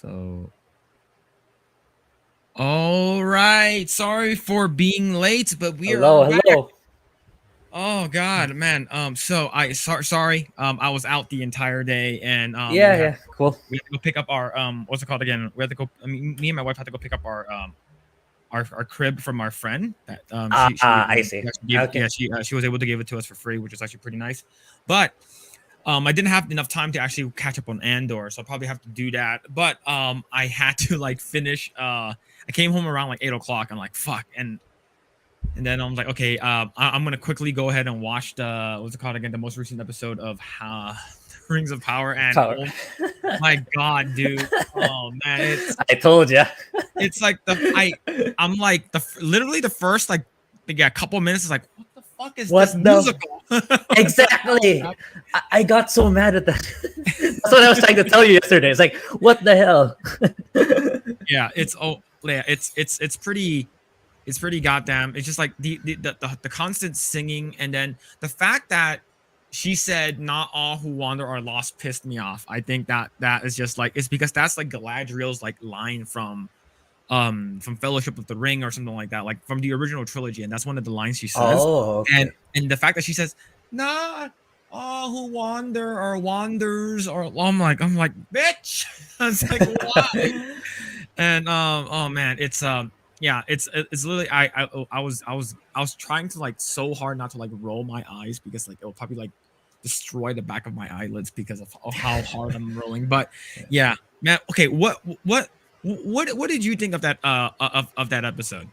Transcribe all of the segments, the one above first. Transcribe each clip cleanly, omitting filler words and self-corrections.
So, all right. Sorry for being late, but we are Hello, back. hello. Oh God, man. Sorry. I was out the entire day, and Yeah, yeah, cool. we had to go pick up our what's it called again? We had to go. I mean, me and my wife had to go pick up our crib from our friend. That I see. she actually gave, Okay. yeah, she was able to give it to us for free, which is actually pretty nice. But I didn't have enough time to actually catch up on Andor, so I'll probably have to do that. But I had to like finish. I came home around like 8 o'clock. I'm like, fuck, and then I'm like, okay, I'm gonna quickly go ahead and watch the what's it called again? The most recent episode of Rings of Power, and Power. oh my god, dude, oh man, I told ya. it's like I'm like literally the first like yeah couple minutes is like, what the fuck is What this the? musical? Like, Exactly. I got so mad at that. That's what I was trying to tell you yesterday. It's like, what the hell? yeah, it's pretty goddamn. It's just like the constant singing, and then the fact that she said not all who wander are lost pissed me off. I think that is just like it's because that's like Galadriel's like line from Fellowship of the Ring or something like that, like from the original trilogy, and that's one of the lines she says. Oh, okay. And the fact that she says, "Nah, all who wander or wanders," or I'm like, bitch. I was like, why? And oh man, it's yeah, it's literally I was trying to like so hard not to like roll my eyes because like it will probably like destroy the back of my eyelids because of how hard I'm rolling. But yeah, man. Okay, what did you think of that of that episode?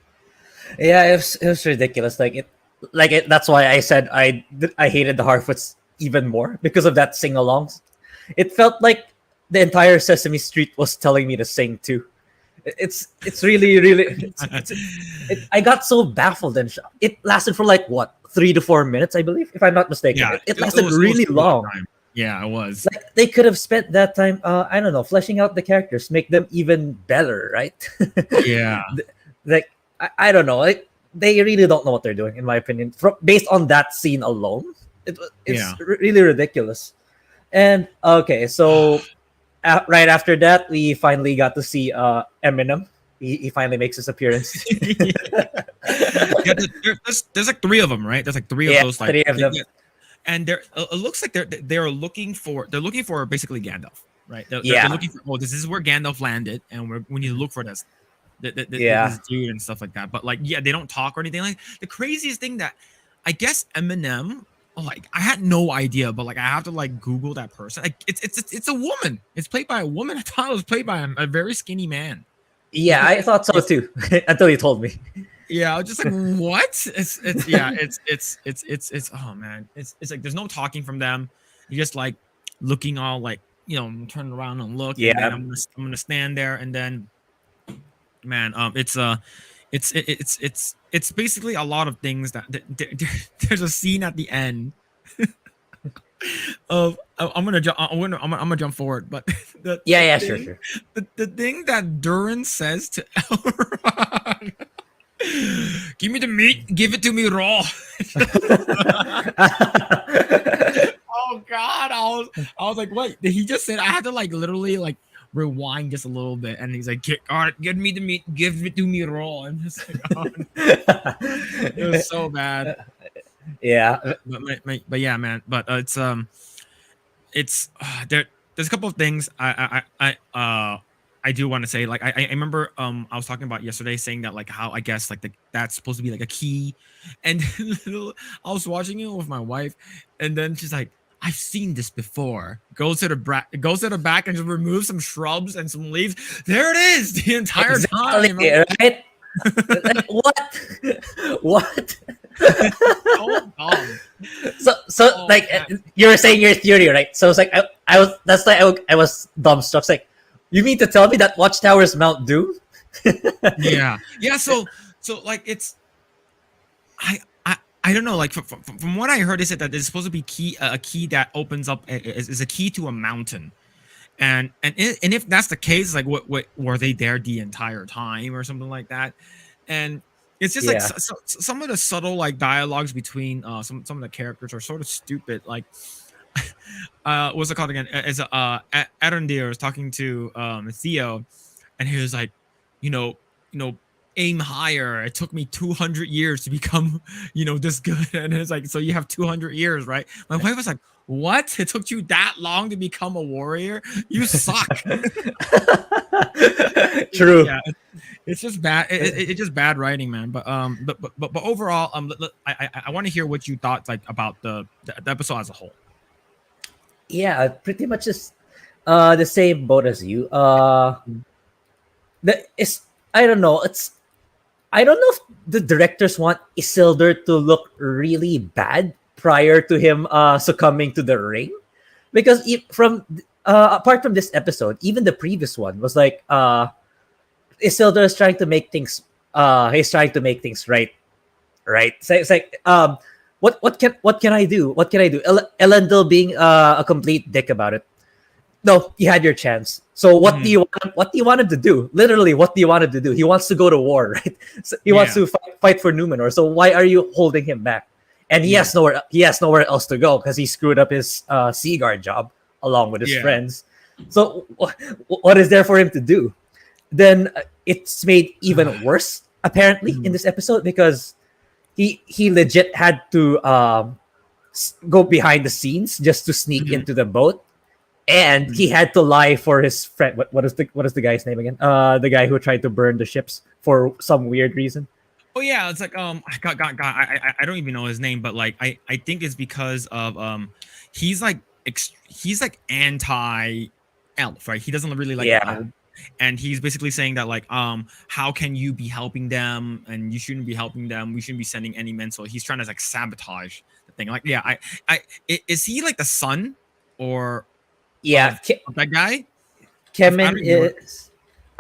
Yeah, it was ridiculous. That's why I said I hated the Harfoots even more because of that sing alongs. It felt like the entire Sesame Street was telling me to sing too. It's really I got so baffled and shocked. It lasted for like what 3 to 4 minutes, I believe, if I'm not mistaken. Yeah, It lasted it was really a long long. time. Yeah, it was. Like they could have spent that time, I don't know, fleshing out the characters, make them even better, right? Yeah, Like I don't know, like they really don't know what they're doing, in my opinion. Based on that scene alone, yeah. really ridiculous. And okay, so right after that, we finally got to see Eminem. He finally makes his appearance. Yeah, there's like three of them, right? There's like three of Yeah, those, like, three of them. yeah, and they're it looks like they're looking for basically Gandalf, right? They're Yeah, looking for, oh, this is where Gandalf landed, and we need to look for yeah, this dude and stuff like that. But like, yeah, they don't talk or anything. Like the craziest thing that I guess Eminem. Oh, like I had no idea, but like I have to like Google that person. Like it's a woman. It's played by a woman. I thought it was played by a very skinny man. yeah. I thought so It's too until you told me. Yeah, I was just like, what? It's yeah, it's oh man, it's like there's no talking from them. You're just like looking all like turn around and look, and then Yeah, I'm gonna stand there, and then man, it's basically a lot of things there's a scene at the end of I'm gonna jump forward, but yeah, yeah. Sure, sure. the thing that Durin says to Elrond. Give me the meat, give it to me raw. Oh god, I was like, what? He just said I had to like literally like rewind just a little bit, and he's like, all right, give me the meat, give it to me raw. I'm just like, oh, it was so bad. Yeah, But yeah, man. But it's there's a couple of things I do want to say. Like I remember I was talking about yesterday saying that like how I guess like that's supposed to be like a key, and I was watching it with my wife, and then she's like, I've seen this before. Goes to the back and just removes some shrubs and some leaves. There it is the entire exactly. time. Right? Like, what? What? So dumb. So Oh like man. you were saying your theory, right? So it's like I was that's like I was dumbstruck. It's like, you mean to tell me that Watchtower is Mount Doom? Yeah. So like it's I don't know. Like from what I heard, they said that there's supposed to be a key that opens up is a key to a mountain, and if that's the case, like what were they there the entire time or something like that? And it's just like Yeah, some of the subtle like dialogues between some of the characters are sort of stupid. Like what's it called again? It's Arondir was talking to Theo, and he was like, you know, you know, aim higher. It took me 200 years to become, this good. And it's like, so you have 200 years, right? My wife was like, what? It took you that long to become a warrior? You suck. True. Yeah, it's just bad. It's just bad writing, man. But overall, I want to hear what you thought like about the episode as a whole. Yeah, pretty much just the same boat as you. The is I don't know. I don't know if the directors want Isildur to look really bad prior to him succumbing to the ring, because from apart from this episode, even the previous one was like Isildur is trying to make things he's trying to make things right, right? So it's like what can I do? What can I do? Elendil being a complete dick about it. No, you had your chance. So what do you want him to do? Literally, what do you want him to do? He wants to go to war, right? So he wants to fight for Numenor. So why are you holding him back? And he has nowhere else to go because he screwed up his sea guard job along with his friends. So what is there for him to do? Then it's made even worse apparently in this episode because he legit had to go behind the scenes just to sneak into the boat, and he had to lie for his friend. What is the guy's name again? The guy who tried to burn the ships for some weird reason. Oh yeah, it's like I don't even know his name, but like I think it's because of he's like he's like anti elf, right? He doesn't really like elf, and he's basically saying that like how can you be helping them, and you shouldn't be helping them. We shouldn't be sending any men. So he's trying to like sabotage the thing. Like is he like the son or of that guy? Kemen is.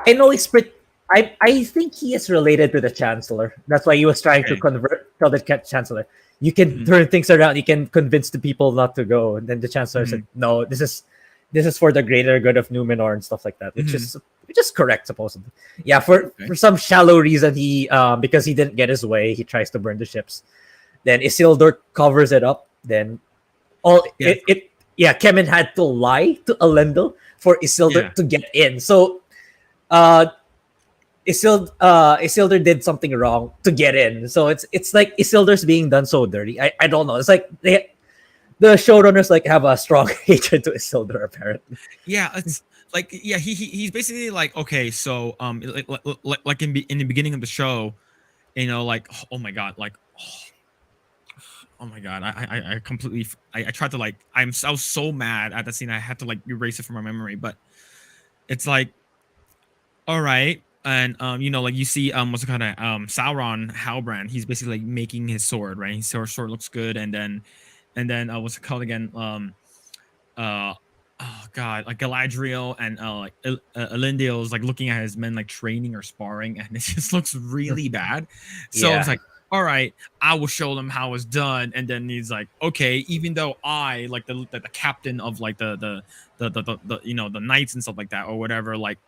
I know he's pretty. I think he is related to the Chancellor. That's why he was trying to tell the Chancellor, you can turn things around. You can convince the people not to go. And then the Chancellor said, no, this is for the greater good of Numenor and stuff like that, which is correct supposedly. Yeah, for some shallow reason, he because he didn't get his way, he tries to burn the ships. Then Isildur covers it up. Then Kemen had to lie to Elendil for Isildur to get in. So Isildur did something wrong to get in. So it's like Isildur's being done so dirty. I don't know. It's like the showrunners like have a strong hatred to Isildur apparently. Yeah, it's like he's basically like, okay, so like in the beginning of the show, like, oh my god, like oh my god, I completely I tried to like I was so mad at that scene I had to like erase it from my memory, but it's like, all right. And like you see what's it called, Sauron Halbrand, he's basically like making his sword, right? His sword looks good, and then what's it called again, oh god, like Galadriel and like Elendil is like looking at his men like training or sparring, and it just looks really bad. So it's like, all right, I will show them how it's done. And then he's like, okay, even though I like the captain of like the the knights and stuff like that or whatever, like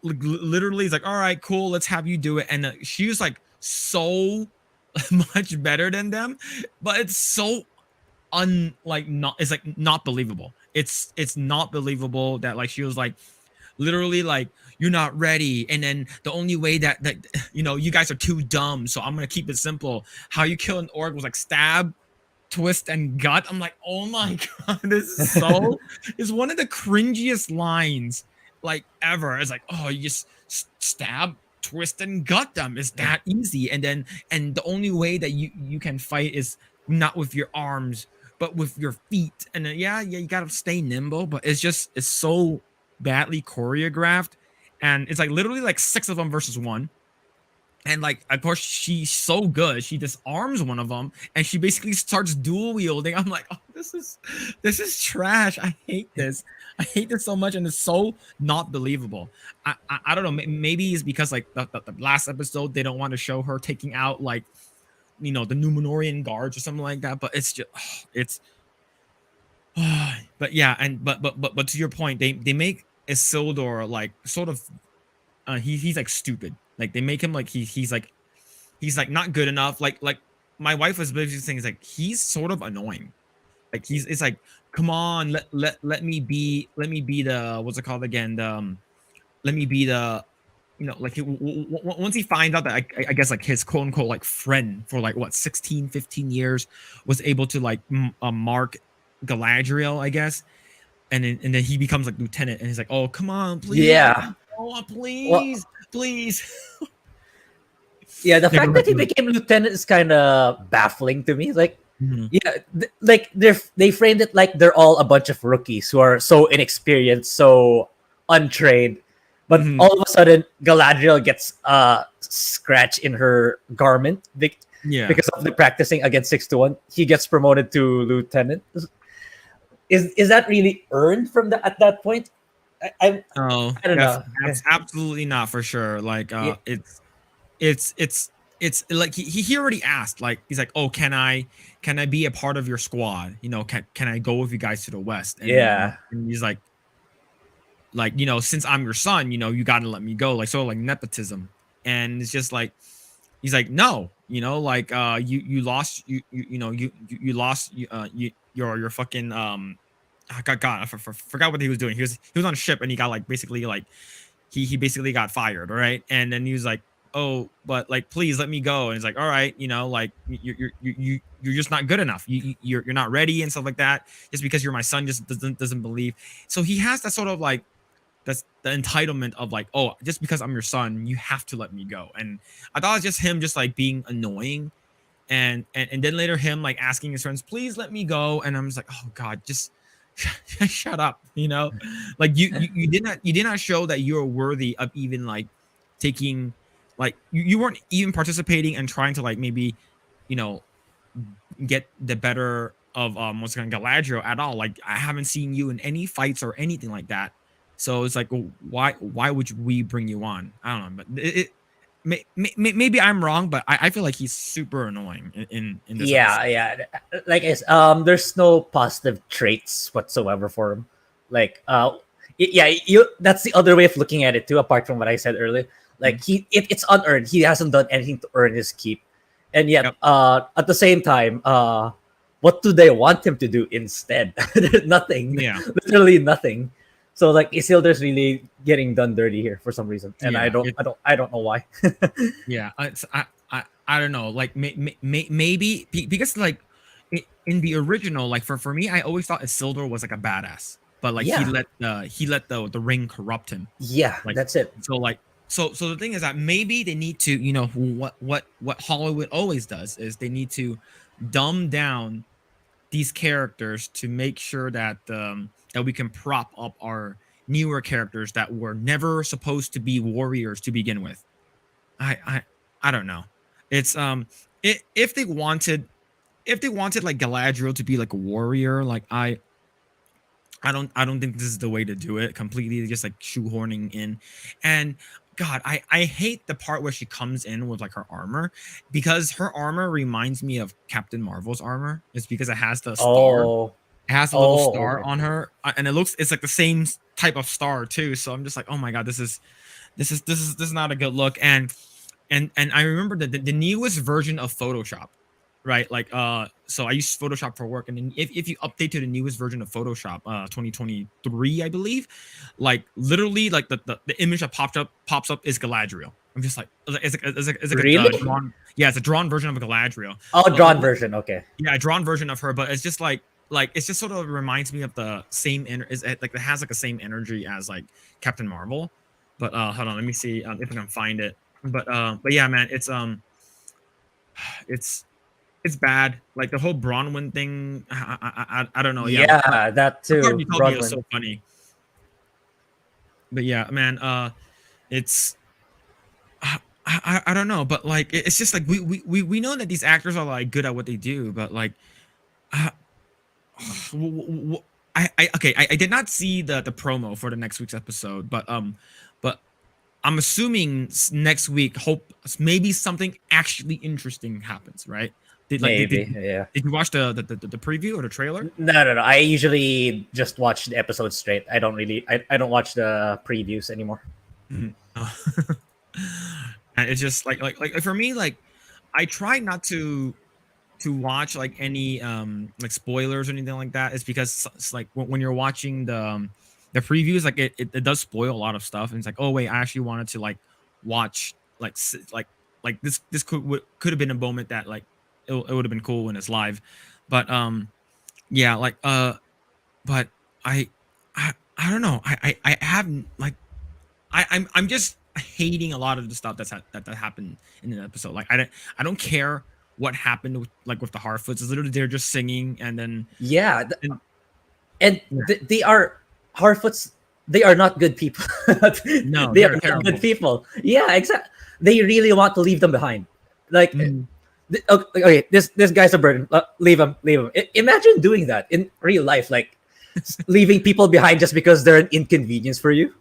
literally he's like, all right, cool, let's have you do it. And she was like so much better than them, but it's so it's like not believable. It's not believable that like she was like literally like, you're not ready, and then the only way that you guys are too dumb, so I'm gonna keep it simple. How you kill an orc was like stab, twist, and gut. I'm like, oh my god, this is so it's one of the cringiest lines like ever. It's like, oh, you just stab, twist, and gut them. It's that easy. And the only way that you can fight is not with your arms but with your feet. And then, you gotta stay nimble, but it's so badly choreographed, and it's like literally like 6 of them versus 1. And like, of course, she's so good. She disarms one of them, and she basically starts dual wielding. I'm like, oh, this is trash. I hate this. I hate this so much, and it's so not believable. I don't know. Maybe it's because like the last episode they don't want to show her taking out like the Numenorian guards or something like that. But it's just it's. But yeah, and but to your point, they make Isildur like sort of he's like stupid. Like they make him like he's like not good enough. Like my wife was basically saying is like he's sort of annoying. like it's like, come on, let me be, the, what's it called again, the let me be the, like once he finds out that I guess like his quote unquote like friend for like what 16 15 years was able to like mark Galadriel, I guess, and then he becomes like lieutenant, and he's like, oh come on, please let Yeah. me go, Well, please. yeah, the Yeah, go fact ahead, that he go ahead. became lieutenant is kind of baffling to me. Like, Mhm, yeah, like they framed it like they're all a bunch of rookies who are so inexperienced, so untrained. But mhm. all of a sudden, Galadriel gets a scratch in her garment Yeah. because of the practicing against 6 to 1. He gets promoted to lieutenant. Is that really earned from the at that point? I Oh, I don't know. that's absolutely not for sure. Like, Yeah, it's it's it's like he already asked. Like, he's like, oh, can I be a part of your squad? Can I go with you guys to the west? yeah, And he's like, since I'm your son, you got to let me go. Like, sort of like nepotism. And it's just like, he's like, no, like, you lost, you lost, your fucking, God, forgot what he was doing. He was on a ship, and he got like basically like he basically got fired, all right? And then he was like, oh, but like, please let me go. And he's like, all right, like, you're just not good enough. You're not ready and stuff like that. Just because you're my son, just doesn't believe. So he has that sort of like, that's the entitlement of like, oh, just because I'm your son, you have to let me go. And I thought it was just him, just like being annoying. And then later him like asking his friends, please let me go. And I'm just like, oh God, just shut up. Like, you did not show that you're worthy of even like taking, like, you weren't even participating and trying to like maybe, you know get the better of what's going Galadriel at all. Like, I haven't seen you in any fights or anything like that. So it's like, why would we bring you on? I don't know, but maybe I'm wrong, but I feel like he's super annoying in this yeah, episode. yeah. Like it's there's no positive traits whatsoever for him. Like yeah, you that's the other way of looking at it too, apart from what I said earlier. Mhm. Like it's unearned. He hasn't done anything to earn his keep. And yet Yep. at the same time, what do they want him to do instead? Nothing. Yeah. Literally nothing. So like Isildur's really getting done dirty here for some reason. And Yeah. I don't know why. Yeah. I don't know. Like, maybe because like in the original, like, for me, I always thought Isildur was like a badass, but like he Yeah. let the ring corrupt him. Yeah, Like, that's it. so like, so the thing is that maybe they need to, what Hollywood always does is they need to dumb down these characters to make sure that we can prop up our newer characters that were never supposed to be warriors to begin with. I don't know. It's if they wanted, like Galadriel to be like a warrior, like, I don't think this is the way to do it. Completely just like shoehorning in. And God, I hate the part where she comes in with like her armor, because her armor reminds me of Captain Marvel's armor. It's because it has the star. Oh, It has a little oh, star okay. on her, and it's like the same type of star too. So I'm just like, oh my God, this is not a good look. And I remember the newest version of Photoshop, right? Like, so I use Photoshop for work, and then if you update to the newest version of Photoshop, 2023, I believe, like, literally, like, the image that pops up is Galadriel. I'm just like, it's like a Really? drawn, yeah, it's a drawn version of Galadriel. Oh, But drawn version. Okay. yeah, a drawn version of her, but it's just like it's just sort of reminds me of the same is like, it has like the same energy as like Captain Marvel. But hold on, let me see if I can find it. But yeah, man, it's it's bad. Like, the whole Bronwyn thing, I don't know. Yeah, Yeah, that the part too. you told me was Bronwyn. so funny. But yeah, man, it's I don't know, but like, it's just like, we know that these actors are like good at what they do, but like, uh, I okay, I did not see the promo for the next week's episode, but I'm assuming next week, hope maybe something actually interesting happens, right? Did like did, did, Maybe. Yeah. did you watch the preview or the trailer? No, no, no. I usually just watch the episode straight. I don't really. I don't watch the previews anymore. Mhm. And it's just like for me, like, I try not to. to watch like any like spoilers or anything like that is because it's like when you're watching the previews, like it does spoil a lot of stuff, and it's like, oh wait, I actually wanted to like watch like like this could have been a moment that like it would have been cool when it's live, but yeah, like but I I don't know, I haven't like I'm just hating a lot of the stuff that happened in an episode. Like I don't care what happened with, like with the Harfoots. It's literally they're just singing and then Yeah, and and yeah. they are Harfoots. They are not good people. No, They are they're not good terrible. people. Yeah, exactly. They really want to leave them behind. Like, Mhm. okay, this guy's a burden. Leave him, leave him. Imagine doing that in real life, like leaving people behind just because they're an inconvenience for you.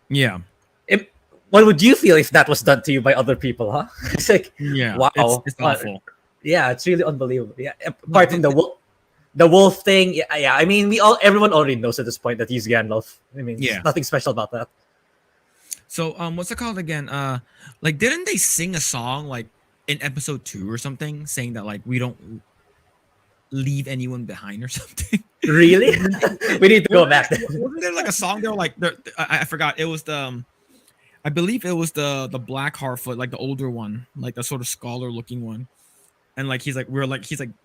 Yeah, It, what would you feel if that was done to you by other people? Huh? It's like, yeah, wow. it's awful. Yeah, it's really unbelievable. Yeah, No, apart from the wolf thing, yeah, yeah. I mean, everyone already knows at this point that he's Gandalf. I mean, yeah. nothing special about that. So what's it called again? Like didn't they sing a song like in episode 2 or something saying that like we don't leave anyone behind or something? Really? We need to go wasn't, back there, then. wasn't there like a song there like I forgot, it was the I believe it was the black Harfoot, like the older one, like the sort of scholar looking one, and like he's like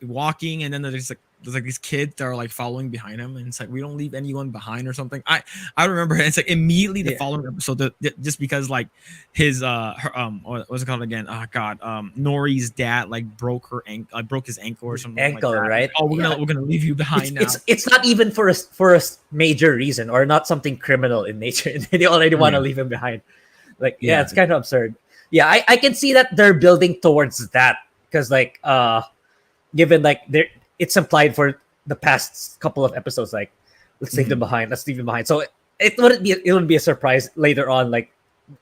walking, and then there's like these kids that are like following behind him, and it's like we don't leave anyone behind or something. I remember it. It's like immediately the Yeah, following episode, just because like his what's it called again? Oh god, Nori's dad like broke his ankle or his something like ankle, that. Like, right? oh, Yeah, we're gonna leave you behind now. it's not even for a major reason or not something criminal in nature. They already want to Yeah, leave him behind. Like, yeah, yeah. it's kind of absurd. Yeah, I can see that they're building towards that because like given like there it's implied for the past couple of episodes like let's leave them Mhm. behind, let's leave them behind. So it wouldn't be a surprise later on like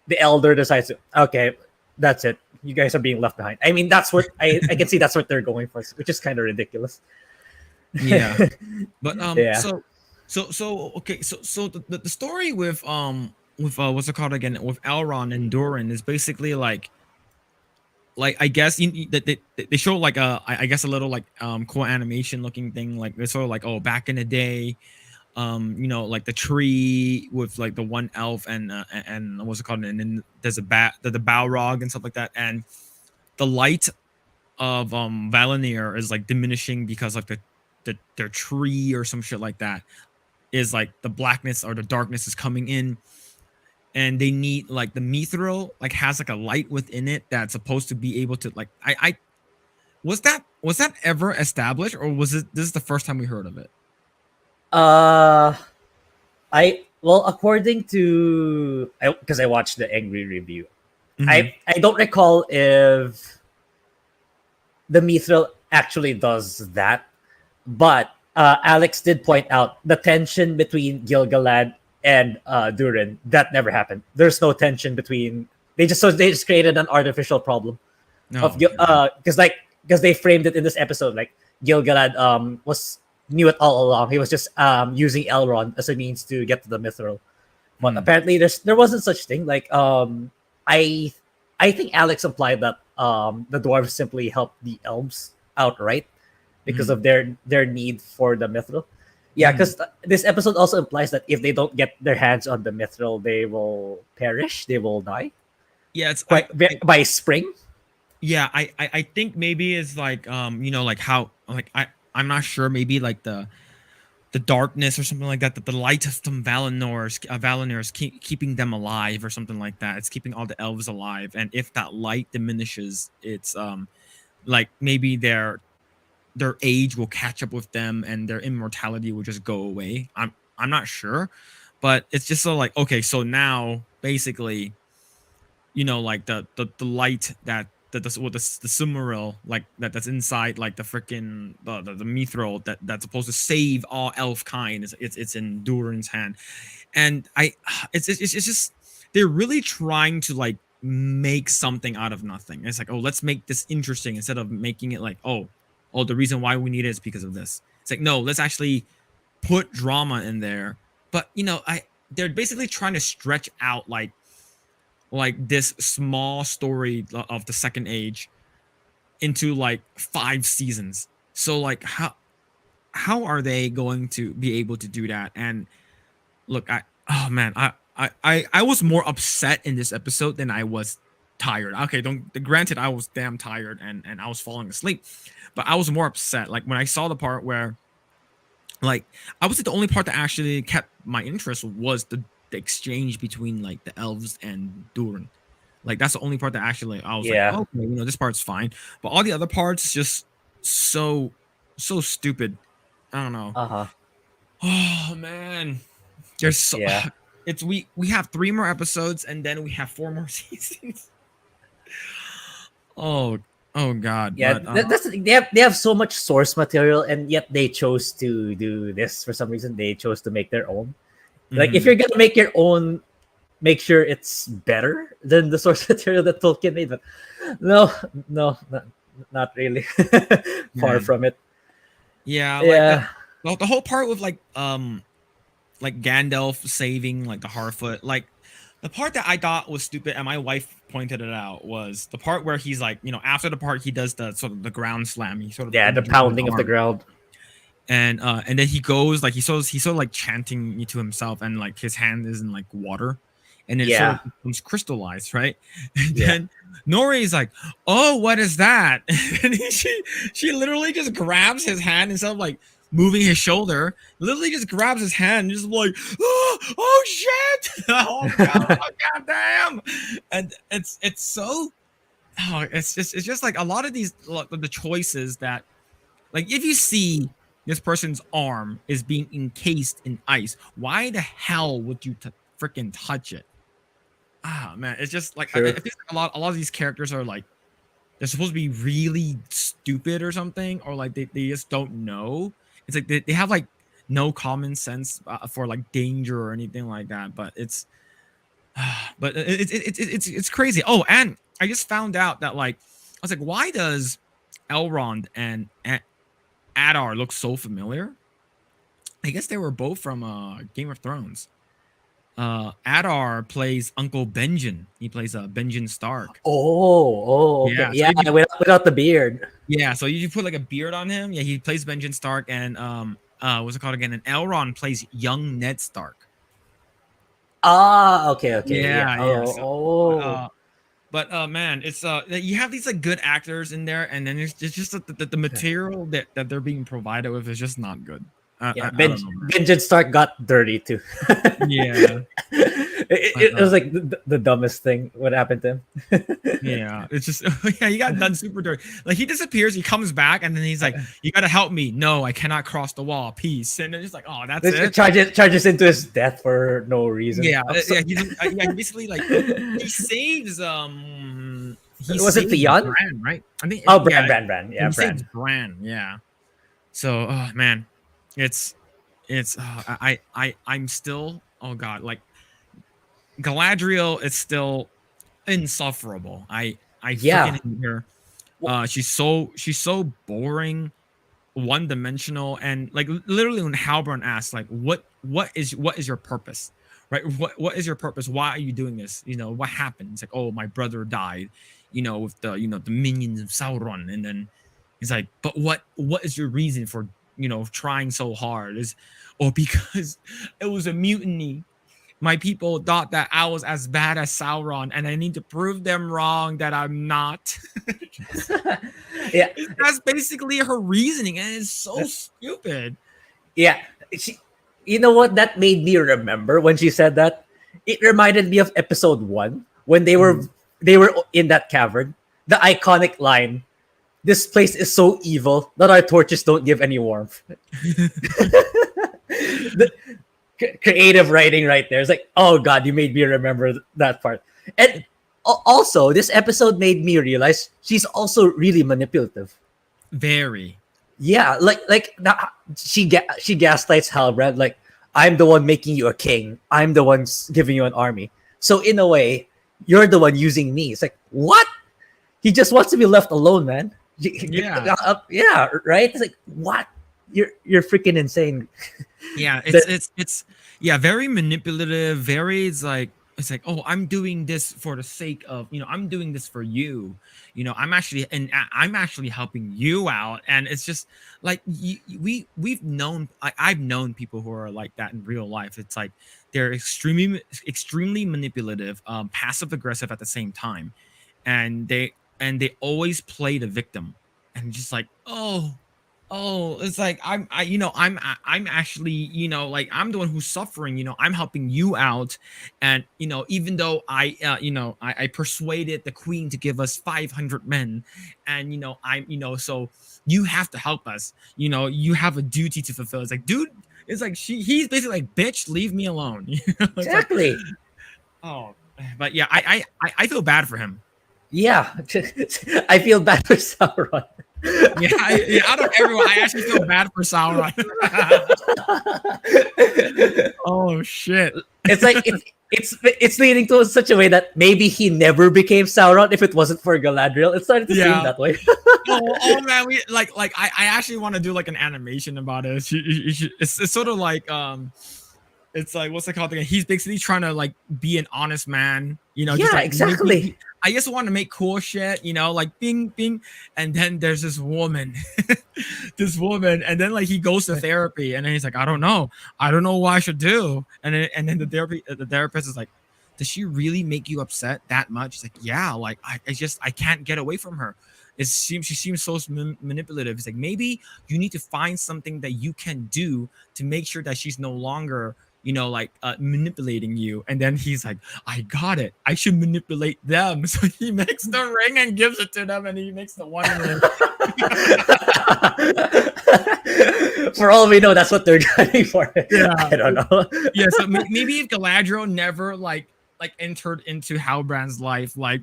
the elder decides to, okay, that's it, you guys are being left behind. I mean, that's what I can see that's what they're going for, which is kind of ridiculous. Yeah. But Yeah. okay, so the story with what's it called again, with Elrond and Durin is basically like I guess that they show like I guess a little like cool animation looking thing, like it's sort of like, oh, back in the day, you know, like the tree with like the one elf and what's it called, and then there's the Balrog and stuff like that, and the light of Valinor is like diminishing because like their tree or some shit like that is like the blackness or the darkness is coming in, and they need like the mithril like has like a light within it that's supposed to be able to like I was that ever established, or was it this is the first time we heard of it? uh I well, according to because I watched the angry review, Mm-hmm. I don't recall if the mithril actually does that, but Alex did point out the tension between Gilgalad and Durin. That never happened. There's no tension between. They just created an artificial problem No, of okay. because they framed it in this episode like Gilgalad was knew it all along. He was just using Elrond as a means to get to the mithril. But Hmm. apparently there wasn't such thing. Like I I think Alex implied that the dwarves simply helped the elves outright because Hmm. of their need for the mithril. Yeah, Hmm. because this episode also implies that if they don't get their hands on the mithril, they will perish. They will die Yeah, it's quite by spring. yeah, I think maybe it's like you know, like how like I'm not sure, maybe like the darkness or something like that, that the light of some Valinor is keeping them alive or something like that. It's keeping all the elves alive, and if that light diminishes, it's like maybe their age will catch up with them and their immortality will just go away. I'm not sure, but it's just so like, okay, so now basically, you know, like the light that the Sumeril like that's inside like the freaking the mithril that's supposed to save all elf kind is it's in Durin's hand, and it's just they're really trying to like make something out of nothing. It's like, oh, let's make this interesting instead of making it like, oh, the reason why we need it is because of this. It's like, no, let's actually put drama in there. But you know, they're basically trying to stretch out like this small story of the second age into like 5 seasons. So like how are they going to be able to do that? And look, oh man, I was more upset in this episode than I was tired. Okay, don't granted I was damn tired and I was falling asleep, but I was more upset. Like when I saw the part where, like, I would say the only part that actually kept my interest was the exchange between like the elves and Durin. Like that's the only part that actually I was like, Yeah. okay, this part's fine. But all the other parts just so stupid. I don't know. Uh-huh. Oh man. There's so Yeah. it's we have 3 more episodes and then we have 4 more seasons. Oh god. Yeah, But they have so much source material, and yet they chose to do this for some reason. They chose to make their own. Like, if mhm. you're gonna make your own, make sure it's better than the source material that Tolkien made. But no, not really. Far Man. from it. Yeah, like Yeah, the whole part with like Gandalf saving like the Harfoot, like the part that I thought was stupid and my wife pointed it out was the part where he's like, after the part he does the sort of the ground slam, he sort of yeah, the injures his pounding of the arm. ground. And then he goes like he's sort of like chanting to himself and like his hand is in like water and it sort Yeah, of becomes crystallized, right? And yeah. then Nori is like, oh, what is that? And she literally just grabs his hand instead of like moving his shoulder, literally just grabs his hand and just like, oh shit. Oh god damn. And it's so it's just like a lot of these the choices that, like, if you see this person's arm is being encased in ice, why the hell would you freaking touch it? Ah, man, it's just like I True. think a lot of these characters are like they're supposed to be really stupid or something, or like they just don't know. It's like they have like no common sense for like danger or anything like that. But but it's crazy. Oh, and I just found out that like I was like, why does Elrond and Adar looks so familiar? I guess they were both from Game of Thrones. Adar plays Uncle Benjen. He plays Benjen Stark. Okay. Yeah, so Yeah, if you, without the beard. so you put like a beard on him. Yeah, he plays Benjen Stark, and what's it called again? And Elrond plays young Ned Stark. Ah, okay, yeah. Yeah. So, Oh. man, it's you have these like good actors in there, and then it's just the material that they're being provided with is just not good. Yeah, I don't know. Benjen Stark got dirty too. Yeah. It was like the dumbest thing. What happened to him? Yeah, it's just yeah, he got done super dirty. Like he disappears, he comes back, and then he's like, "You gotta help me." No, I cannot cross the wall. Peace. And it's just like, oh, that's it. Charges into his death for no reason. Yeah, I'm so- he basically like he saves Was it Theon? Bran, right? I think. Oh, Yeah, Bran. Yeah, he saves Bran. Bran. Yeah. So, oh man, it's I'm still, oh god, like Galadriel is still insufferable. I Yeah. freaking hate her. She's so boring, one dimensional, and like literally when Halbrand asks like what is your purpose, right? What is your purpose? Why are you doing this? What happened? It's like, oh, my brother died, with the the minions of Sauron. And then he's like, but what is your reason for trying so hard? Because it was a mutiny. My people thought that I was as bad as Sauron, and I need to prove them wrong that I'm not. Yeah. That's basically her reasoning, and it's so stupid. Yeah. You know what? That made me remember when she said that. It reminded me of episode 1 when they were in that cavern. The iconic line, "This place is so evil that our torches don't give any warmth." The creative writing right there. It's like, oh god, you made me remember that part. And also, this episode made me realize she's also really manipulative. Very. Yeah, like she gaslights Halbrand like, "I'm the one making you a king. I'm the one giving you an army. So in a way, you're the one using me." It's like, what? He just wants to be left alone, man. Yeah. Yeah, right? It's like, what? You're freaking insane. Yeah, it's yeah, very manipulative. Very, it's like it's like, oh, I'm doing this for the sake of, I'm doing this for you. I'm actually helping you out. And it's just like, I've known people who are like that in real life. It's like they're extremely manipulative, passive aggressive at the same time, and they always play the victim, and just like, oh, it's like, I'm actually, like, I'm the one who's suffering, I'm helping you out. And even though I persuaded the queen to give us 500 men, and so you have to help us, you have a duty to fulfill. It's like, dude, it's like, he's basically like, bitch, leave me alone. It's like, Exactly. oh, but yeah, I feel bad for him. Yeah, I feel bad for Sauron. Yeah, out of everyone, I actually feel bad for Sauron. Oh shit. It's like it's leading to such a way that maybe he never became Sauron if it wasn't for Galadriel. It started to seem that way. Oh man, we like I actually want to do like an animation about it. It's sort of like it's like, what's it called again? He's basically trying to like be an honest man, Yeah, just like, exactly. I just want to make cool shit, like bing bing, and then there's this woman, and then like he goes to therapy, and then he's like, I don't know what I should do, and then the therapist is like, does she really make you upset that much? He's like, yeah, like I can't get away from her. She seems so manipulative. It's like, maybe you need to find something that you can do to make sure that she's no longer like manipulating you. And then he's like, I got it, I should manipulate them. So he makes the ring and gives it to them, and he makes the one ring. For all we know, that's what they're gunning for. Yeah, I don't know. Yeah, so maybe if Galadriel never like entered into Halbrand's life, like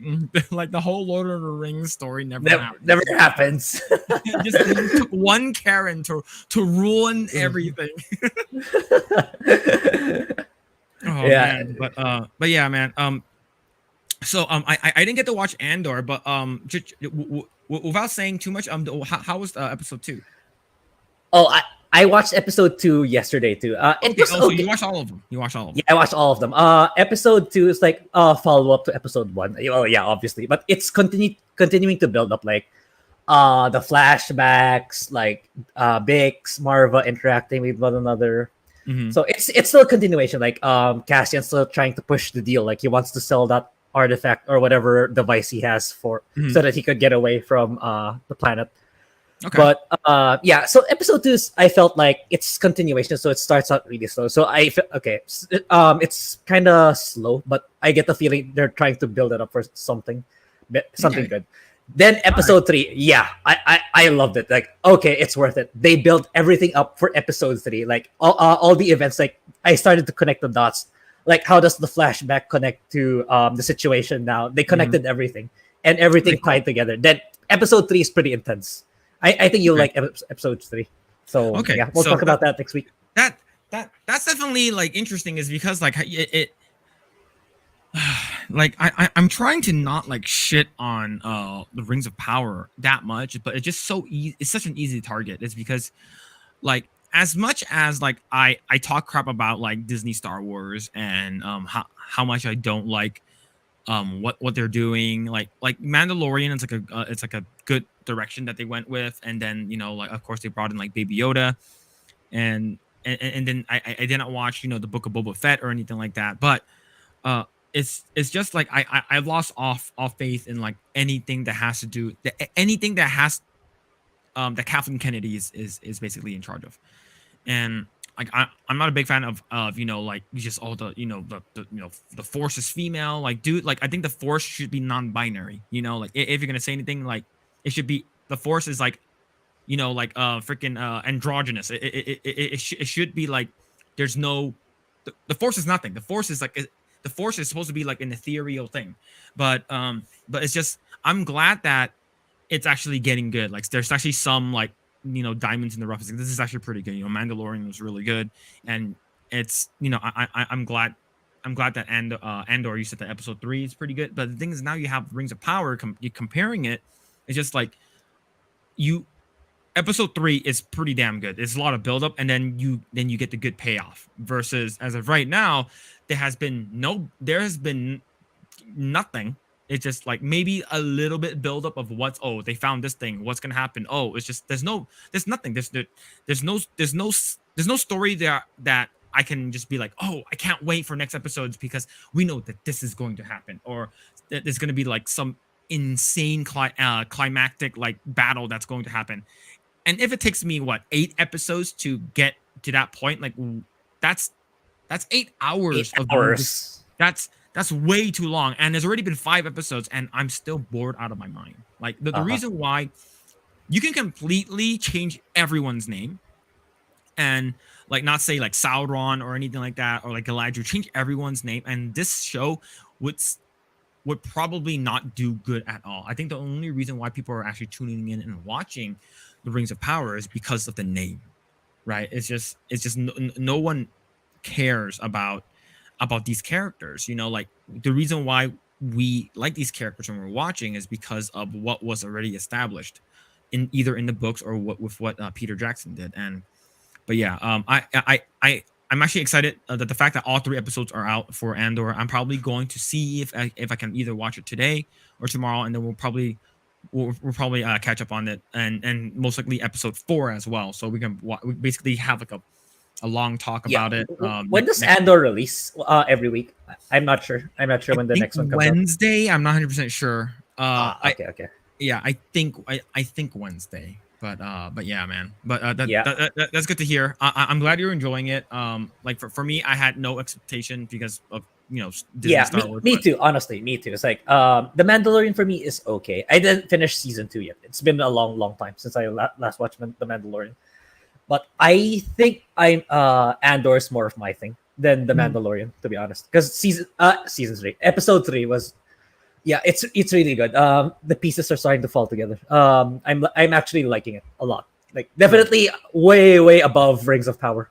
like the whole Lord of the Rings story Never happens. Just took one Karen to ruin everything. Oh Yeah. man, but yeah, man. So I didn't get to watch Andor, but without saying too much, how was episode 2? Oh, I watched episode 2 yesterday too. It was so okay. you watched all of them. Yeah, I watched all of them. Episode 2 is like a follow up to episode 1. Oh yeah, obviously, but it's continuing to build up, like the flashbacks, like Bix, Marva interacting with one another. Mm-hmm. So it's still a continuation. Like Cassian's still trying to push the deal. Like he wants to sell that artifact or whatever device he has for so that he could get away from the planet. Okay. But yeah, so episode 2 is, I felt like it's continuation, so it starts out really slow. So I feel okay. It's kind of slow, but I get the feeling they're trying to build it up for something good. Then episode 3, yeah, I loved it. Like, okay, it's worth it. They built everything up for episode 3. Like all the events, like I started to connect the dots. Like, how does the flashback connect to the situation now? They connected everything, and everything tied together. Then episode 3 is pretty intense. I think you'll like episode 3. So okay, yeah, we'll talk about that next week. That's definitely like interesting, is because like it like I'm trying to not like shit on the Rings of Power that much, but it's just so easy. It's such an easy target. It's because like, as much as like I talk crap about like Disney Star Wars and how much I don't like what they're doing, like Mandalorian, it's like a good direction that they went with. And then like, of course, they brought in like Baby Yoda, and then I didn't watch the Book of Boba Fett or anything like that. But it's just like I've lost off faith in like anything that has to do anything that has that Kathleen Kennedy is basically in charge of. And like I'm not a big fan of like just all the the Force is female. Like, dude, like I think the Force should be non-binary. Like if you're gonna say anything, like it should be, the Force is like like freaking androgynous. It should be like, there's no, the Force is nothing. The Force is like, the Force is supposed to be like an ethereal thing, but it's just, I'm glad that it's actually getting good. Like there's actually some like diamonds in the rough. This is actually pretty good. Mandalorian was really good, and it's I'm glad that Andor, you said that episode 3 is pretty good. But the thing is, now you have Rings of Power. You're comparing it. It's just like episode 3 is pretty damn good. It's a lot of build up, and then you get the good payoff. Versus as of right now, there has been nothing. It's just like maybe a little bit build up of they found this thing, what's gonna happen. It's just there's nothing. There's no story that I can just be like, I can't wait for next episodes because we know that this is going to happen, or that there's gonna be like some insane climactic like battle that's going to happen. And if it takes me 8 episodes to get to that point, like that's 8 hours 8 of hours. that's way too long. And there's already been 5 episodes, and I'm still bored out of my mind. Like the reason why you can completely change everyone's name and like not say like Sauron or anything like that, or like Galadriel, change everyone's name, and this show would probably not do good at all. I think the only reason why people are actually tuning in and watching the Rings of Power is because of the name, right? It's just no one cares about these characters. Like the reason why we like these characters when we're watching is because of what was already established in either in the books or what Peter Jackson did. But yeah, I'm actually excited that the fact that all 3 episodes are out for Andor. I'm probably going to see if I can either watch it today or tomorrow, and then we'll probably catch up on it, and most likely episode 4 as well. So we basically have like a long talk about it. When does Andor release? Every week? I'm not sure. When the next one comes Wednesday. I'm not 100% sure. Okay. Yeah, I think Wednesday. But yeah, man. But that's good to hear. I'm glad you're enjoying it. Like for me, I had no expectation because of Disney Star Wars. Me too. Honestly, me too. It's like The Mandalorian for me is okay. I didn't finish season 2 yet. It's been a long time since I last watched The Mandalorian. But I think Andor is more of my thing than The Mandalorian, to be honest. Because season 3, episode 3 was. Yeah, it's really good. The pieces are starting to fall together. I'm actually liking it a lot. Like definitely way above Rings of Power,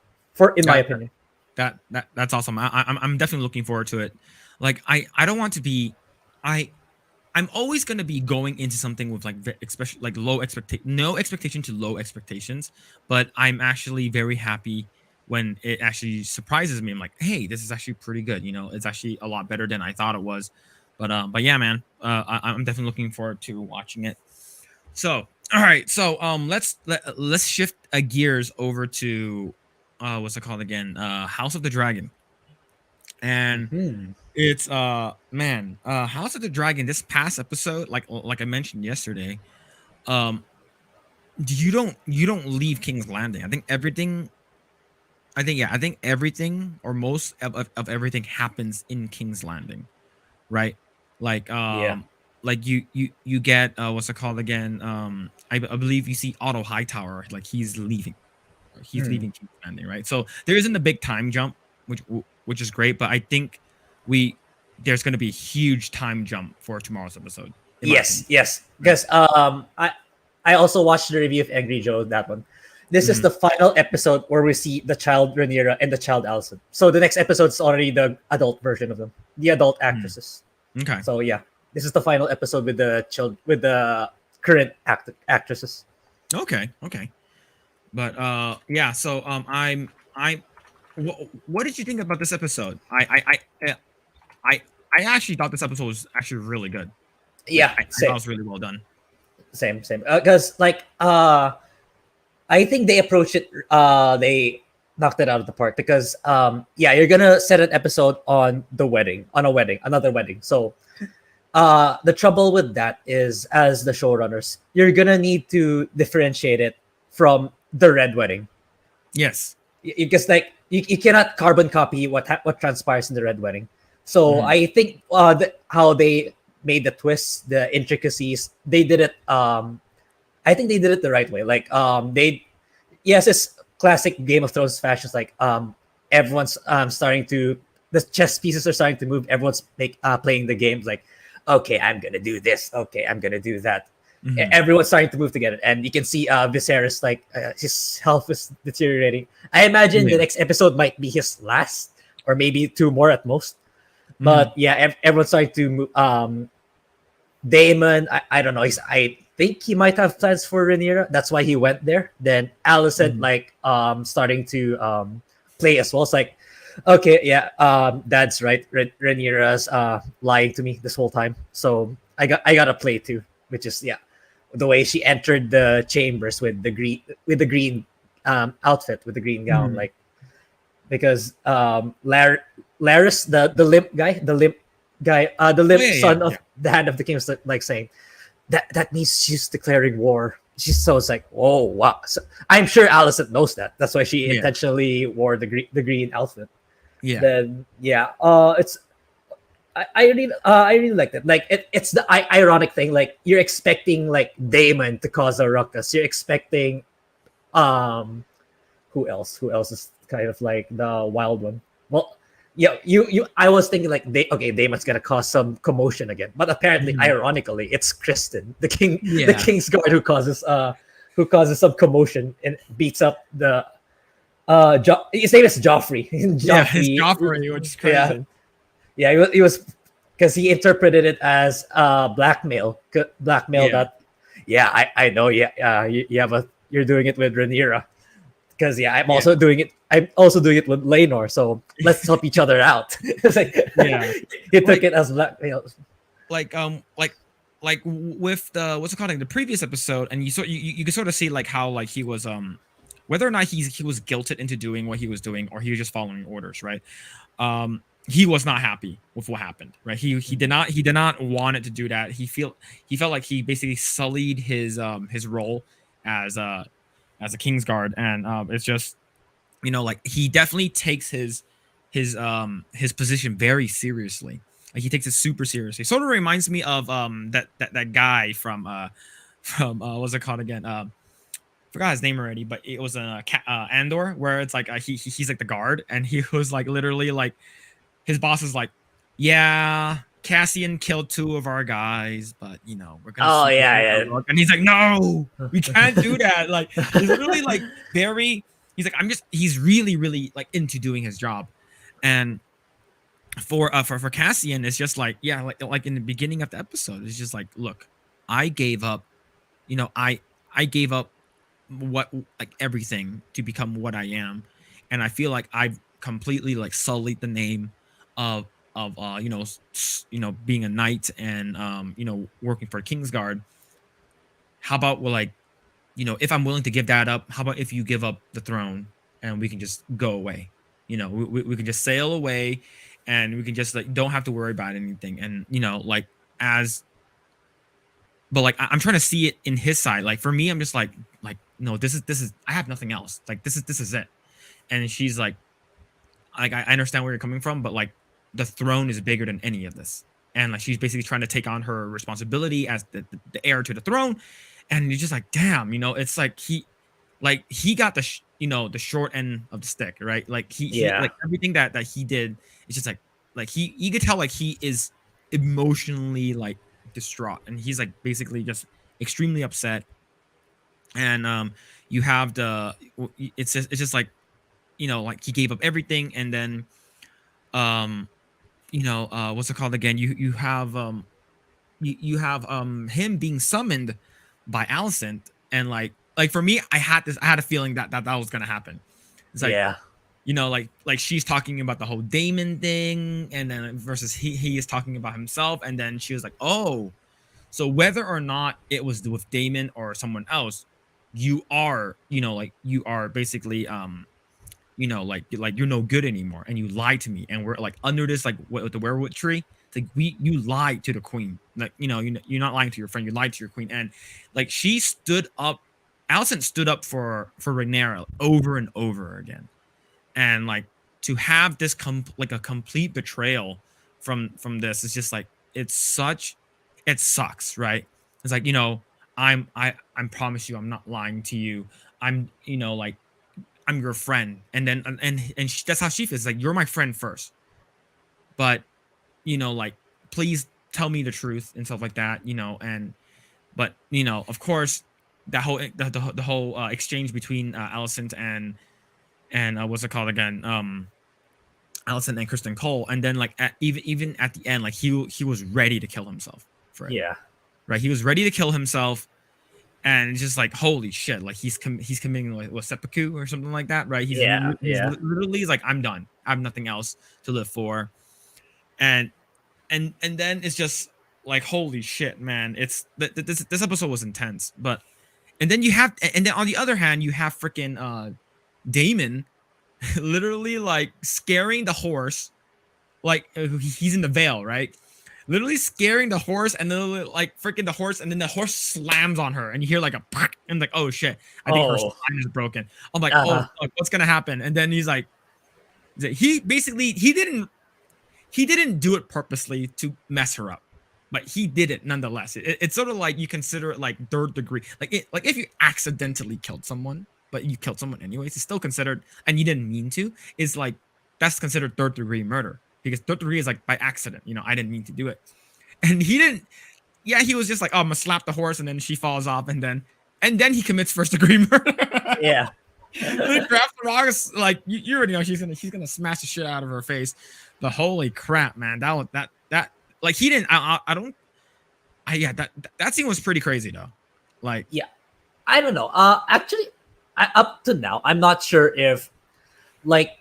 in my opinion. That's awesome. I'm definitely looking forward to it. Like I don't want to be, I'm always gonna be going into something with like especially like no expectation to low expectations. But I'm actually very happy when it actually surprises me. I'm like, hey, this is actually pretty good. It's actually a lot better than I thought it was. But yeah, man, I'm definitely looking forward to watching it. So, all right, so let's shift gears over to what's it called again? House of the Dragon. And it's House of the Dragon. This past episode, like I mentioned yesterday, you don't leave King's Landing. I think everything or most of everything happens in King's Landing, right? Like like you get what's it called again? I believe you see Otto Hightower, like he's leaving King's Landing, right? So there isn't a big time jump, which is great, but I think there's going to be a huge time jump for tomorrow's episode. Yes, because I also watched the review of Angry Joe, that one. This is the final episode where we see the child Rhaenyra and the child Alicent. So the next episode is already the adult version of them, the adult actresses. Okay. So yeah, this is the final episode with the current actresses. Okay. But yeah, so what did you think about this episode? I actually thought this episode was actually really good. Yeah, I thought it was really well done. Same. Because I think they approached it. They knocked it out of the park because you're gonna set an episode on another wedding. So the trouble with that is, as the showrunners, you're gonna need to differentiate it from the red wedding. Yes, because like you cannot carbon copy what transpires in the red wedding. So I think how they made the twists, the intricacies, they did it. I think they did it the right way. Like it's classic Game of Thrones fashion. Like everyone's starting to, the chess pieces are starting to move. Everyone's playing the games. Like, okay, I'm gonna do this. Okay, I'm gonna do that. Everyone's starting to move together, and you can see Viserys, like his health is deteriorating. I imagine the next episode might be his last, or maybe 2 more at most. But yeah, everyone's starting to move. Damon, I don't know. I think he might have plans for Rhaenyra. That's why he went there. Then Alicent Mhm. like starting to play as well. It's like, okay, yeah, that's right. Rhaenyra's lying to me this whole time. So I gotta play too, which is yeah, the way she entered the chambers with the green outfit with the green gown, Mhm. like because Laris, the limp guy, the Oh limp yeah, yeah, son of yeah, the Hand of the King was like saying that means she's declaring war. She's so it's like, oh wow. So, I'm sure Alicent knows that. That's why she yeah, intentionally wore the green outfit. yeah, Then yeah, it's I really like that. Like it's the ironic thing. Like you're expecting like Damon to cause a ruckus. You're expecting um who else? Who else is kind of like the wild one? Well, yeah, you. I was thinking like, Damon's gonna cause some commotion again, but apparently, Mhm. ironically, it's Kristen, the Yeah, King's Guard, who causes some commotion and beats up the his name is Joffrey. yeah. His Joffrey, Joffrey, which is yeah, crazy. yeah. He was because he interpreted it as blackmail. Yeah, That yeah, I know. Yeah, you have a you're doing it with Rhaenyra because yeah, yeah, I'm also doing it with Lenor. So let's help each other out. It's like yeah. he took Like, it as blackmail. like, with the what's it called, like, the previous episode, and you can sort of see like how like he was whether or not he was guilted into doing what he was doing or he was just following orders, right? He was not happy with what happened, right? He did not want it to do that. He felt like he basically sullied his role as a Kingsguard, and it's just, like, he definitely takes his position very seriously. Like, he takes it super seriously. Sort of reminds me of that guy from what's it called again? Forgot his name already, but it was Andor, where it's like he's like the guard, and he was like literally like his boss is like, yeah, Cassian killed two of our guys, but we're gonna Oh sweep it under yeah, the rug. And he's like, no, yeah. we can't do that. Like, he's literally like very. He's like, he's really, really like into doing his job, and for Cassian, it's just like, yeah, like in the beginning of the episode, it's just like, look, I gave up, I gave up what, like, everything to become what I am, and I feel like I've completely like sullied the name of being a knight and working for Kingsguard. How about, well, like, if I'm willing to give that up, how about if you give up the throne and we can just go away? We can just sail away, and we can just like don't have to worry about anything. And like, as but like I'm trying to see it in his side. Like, for me, I'm just like, no, this is I have nothing else. Like, this is it. And she's like, I understand where you're coming from, but like, the throne is bigger than any of this. And like, she's basically trying to take on her responsibility as the heir to the throne. And you're just like, damn, it's like he got the short end of the stick, right? Like, he Yeah. like everything that he did. It's just like he you could tell like he is emotionally like distraught, and he's like basically just extremely upset. And you have it's just like, like, he gave up everything. And then um what's it called again, you have him being summoned by Alicent. And like for me, I had a feeling that was gonna happen. It's like, Yeah. like she's talking about the whole Damon thing, and then versus he is talking about himself. And then she was like, oh, so whether or not it was with Damon or someone else, like, you are basically like you're no good anymore, and you lied to me, and we're like under this, like, with the werewood tree. It's like, you lied to the queen. Like, you're not lying to your friend, you lied to your queen. And like, she stood up. Alicent stood up for Rhaenyra over and over again. And like, to have this like a complete betrayal from this is just like, it sucks, right? It's like, I promise you, I'm not lying to you. I'm like, I'm your friend. And then that's how she feels. Like, you're my friend first, but like, please tell me the truth and stuff like that. And but of course, that whole the whole exchange between Alicent and what's it called again, Alicent and Kristen Cole. And then like, even at the end, like, he was ready to kill himself for it. Yeah. right? He was ready to kill himself, and it's just like holy shit, like he's committing like what, seppuku or something like that, right? Yeah, He's yeah. literally like I'm done. I have nothing else to live for, and then it's just like holy shit, man. It's this episode was intense, but and then you have and then on the other hand you have freaking Damon literally like scaring the horse, like he's in the veil, right? Literally scaring the horse, and then like freaking the horse, and then the horse slams on her, and you hear like a and like oh shit, I think her Oh, spine is broken. I'm like oh uh-huh. fuck, what's gonna happen? And then he's like he basically he didn't do it purposely to mess her up, but he did it nonetheless. It's sort of like you consider it like third degree, like if you accidentally killed someone, but you killed someone anyways, it's still considered, and you didn't mean to. Is like that's considered third degree murder because third degree is like by accident. You know, I didn't mean to do it, and he didn't. Yeah, he was just like, oh, I'm gonna slap the horse, and then she falls off, and then he commits first degree murder. Yeah. The craft rocks, like you already know she's gonna smash the shit out of her face. But holy crap, man, that like he didn't. I don't. Yeah, that scene was pretty crazy though. Like Yeah. I don't know. Actually, up to now, I'm not sure if, like,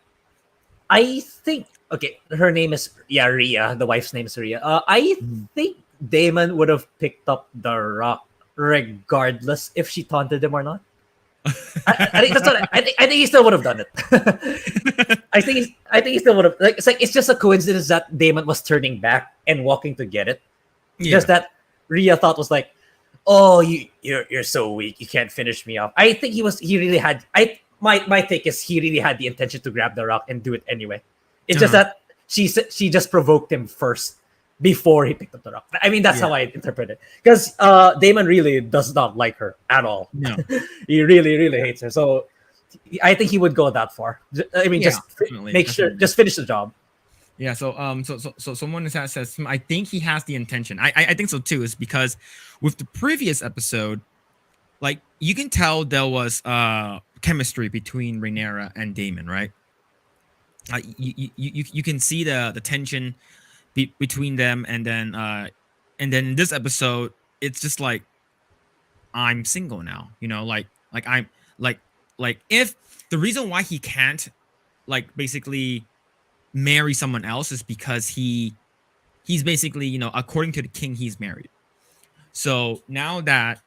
I think, okay, her name is, yeah, Rhea. The wife's name is Rhea. I think Damon would have picked up the rock regardless if she taunted him or not. I think that's what I think he still would have done it. I think he still would have, like, it's just a coincidence that Damon was turning back and walking to get it. yeah, Just that Rhea thought was like, oh, you're so weak, you can't finish me off. I think he really had, my take is he really had the intention to grab the rock and do it anyway. It's just that she just provoked him first before he picked up the rock. I mean, that's how I interpret it. Because Damon really does not like her at all. No. He really, really hates her. So I think he would go that far. I mean, just make sure, just finish the job. Yeah, so someone says I think he has the intention. I think so too. Is because with the previous episode, like you can tell there was chemistry between Rhaenyra and Damon, right? You can see the tension between them, and then in this episode, it's just like I'm single now, you know, like I'm like if the reason why he can't like basically marry someone else is because he's basically, you know, according to the king, he's married. So now that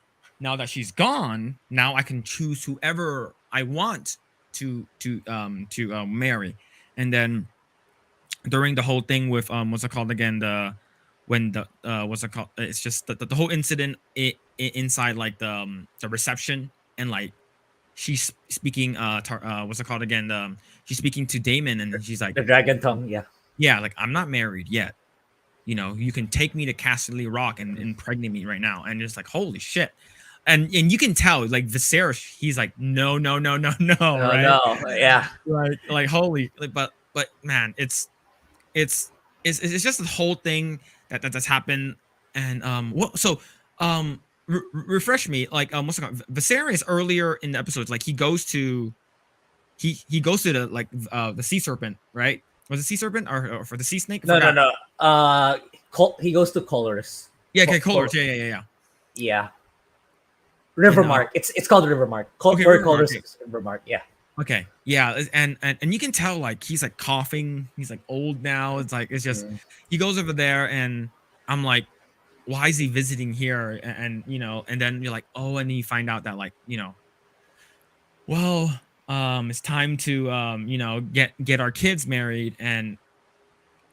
she's gone, now I can choose whoever I want to marry. And then during the whole thing with what's it called again, what's it called, it's just the whole incident inside like the reception, and like she's speaking what's it called again, she's speaking to Damon, and she's like The dragon tongue, yeah, like I'm not married yet, you know, you can take me to Casterly Rock and impregnate me right now. And just like holy shit. And you can tell like Viserys, he's like no, right? No, yeah, like holy, like, but man, it's just the whole thing that's happened. And what so refresh me, like what's it called? Viserys earlier in the episodes, like he goes to the like the sea serpent, right? Was it sea serpent or for the sea snake? no. He goes to Colorus. Yeah, okay, Colors. Yeah. Yeah. Rivermark. It's called Rivermark. Colorus is Rivermark. Yeah. Okay. Yeah, and you can tell like he's like coughing. He's like old now. It's like it's just he goes over there, and I'm like, why is he visiting here? And you know, and then you're like, oh, and you find out that like, you know, well, it's time to you know, get our kids married, and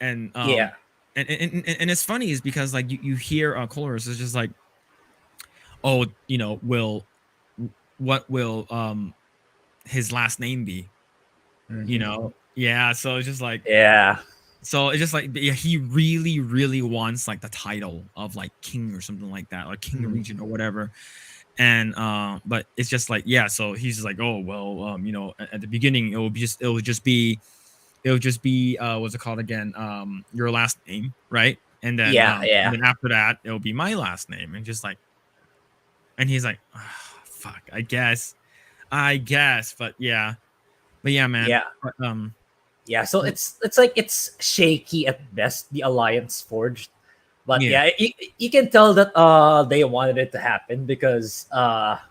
yeah. And it's funny is because like you hear Colorus is just like, oh, you know, what will his last name be? You know, yeah. So it's just like, yeah. So it's just like, yeah, he really wants like the title of like king or something like that, or king of region or whatever. And but it's just like, yeah. So he's just like, oh well, you know, at the beginning it would just be what's it called again? Your last name, right? And then and then after that it'll be my last name, and just like, and he's like, oh, fuck, I guess, but yeah, man, yeah, but, yeah. So it's like it's shaky at best, the alliance forged, But Yeah. yeah, you can tell that they wanted it to happen because what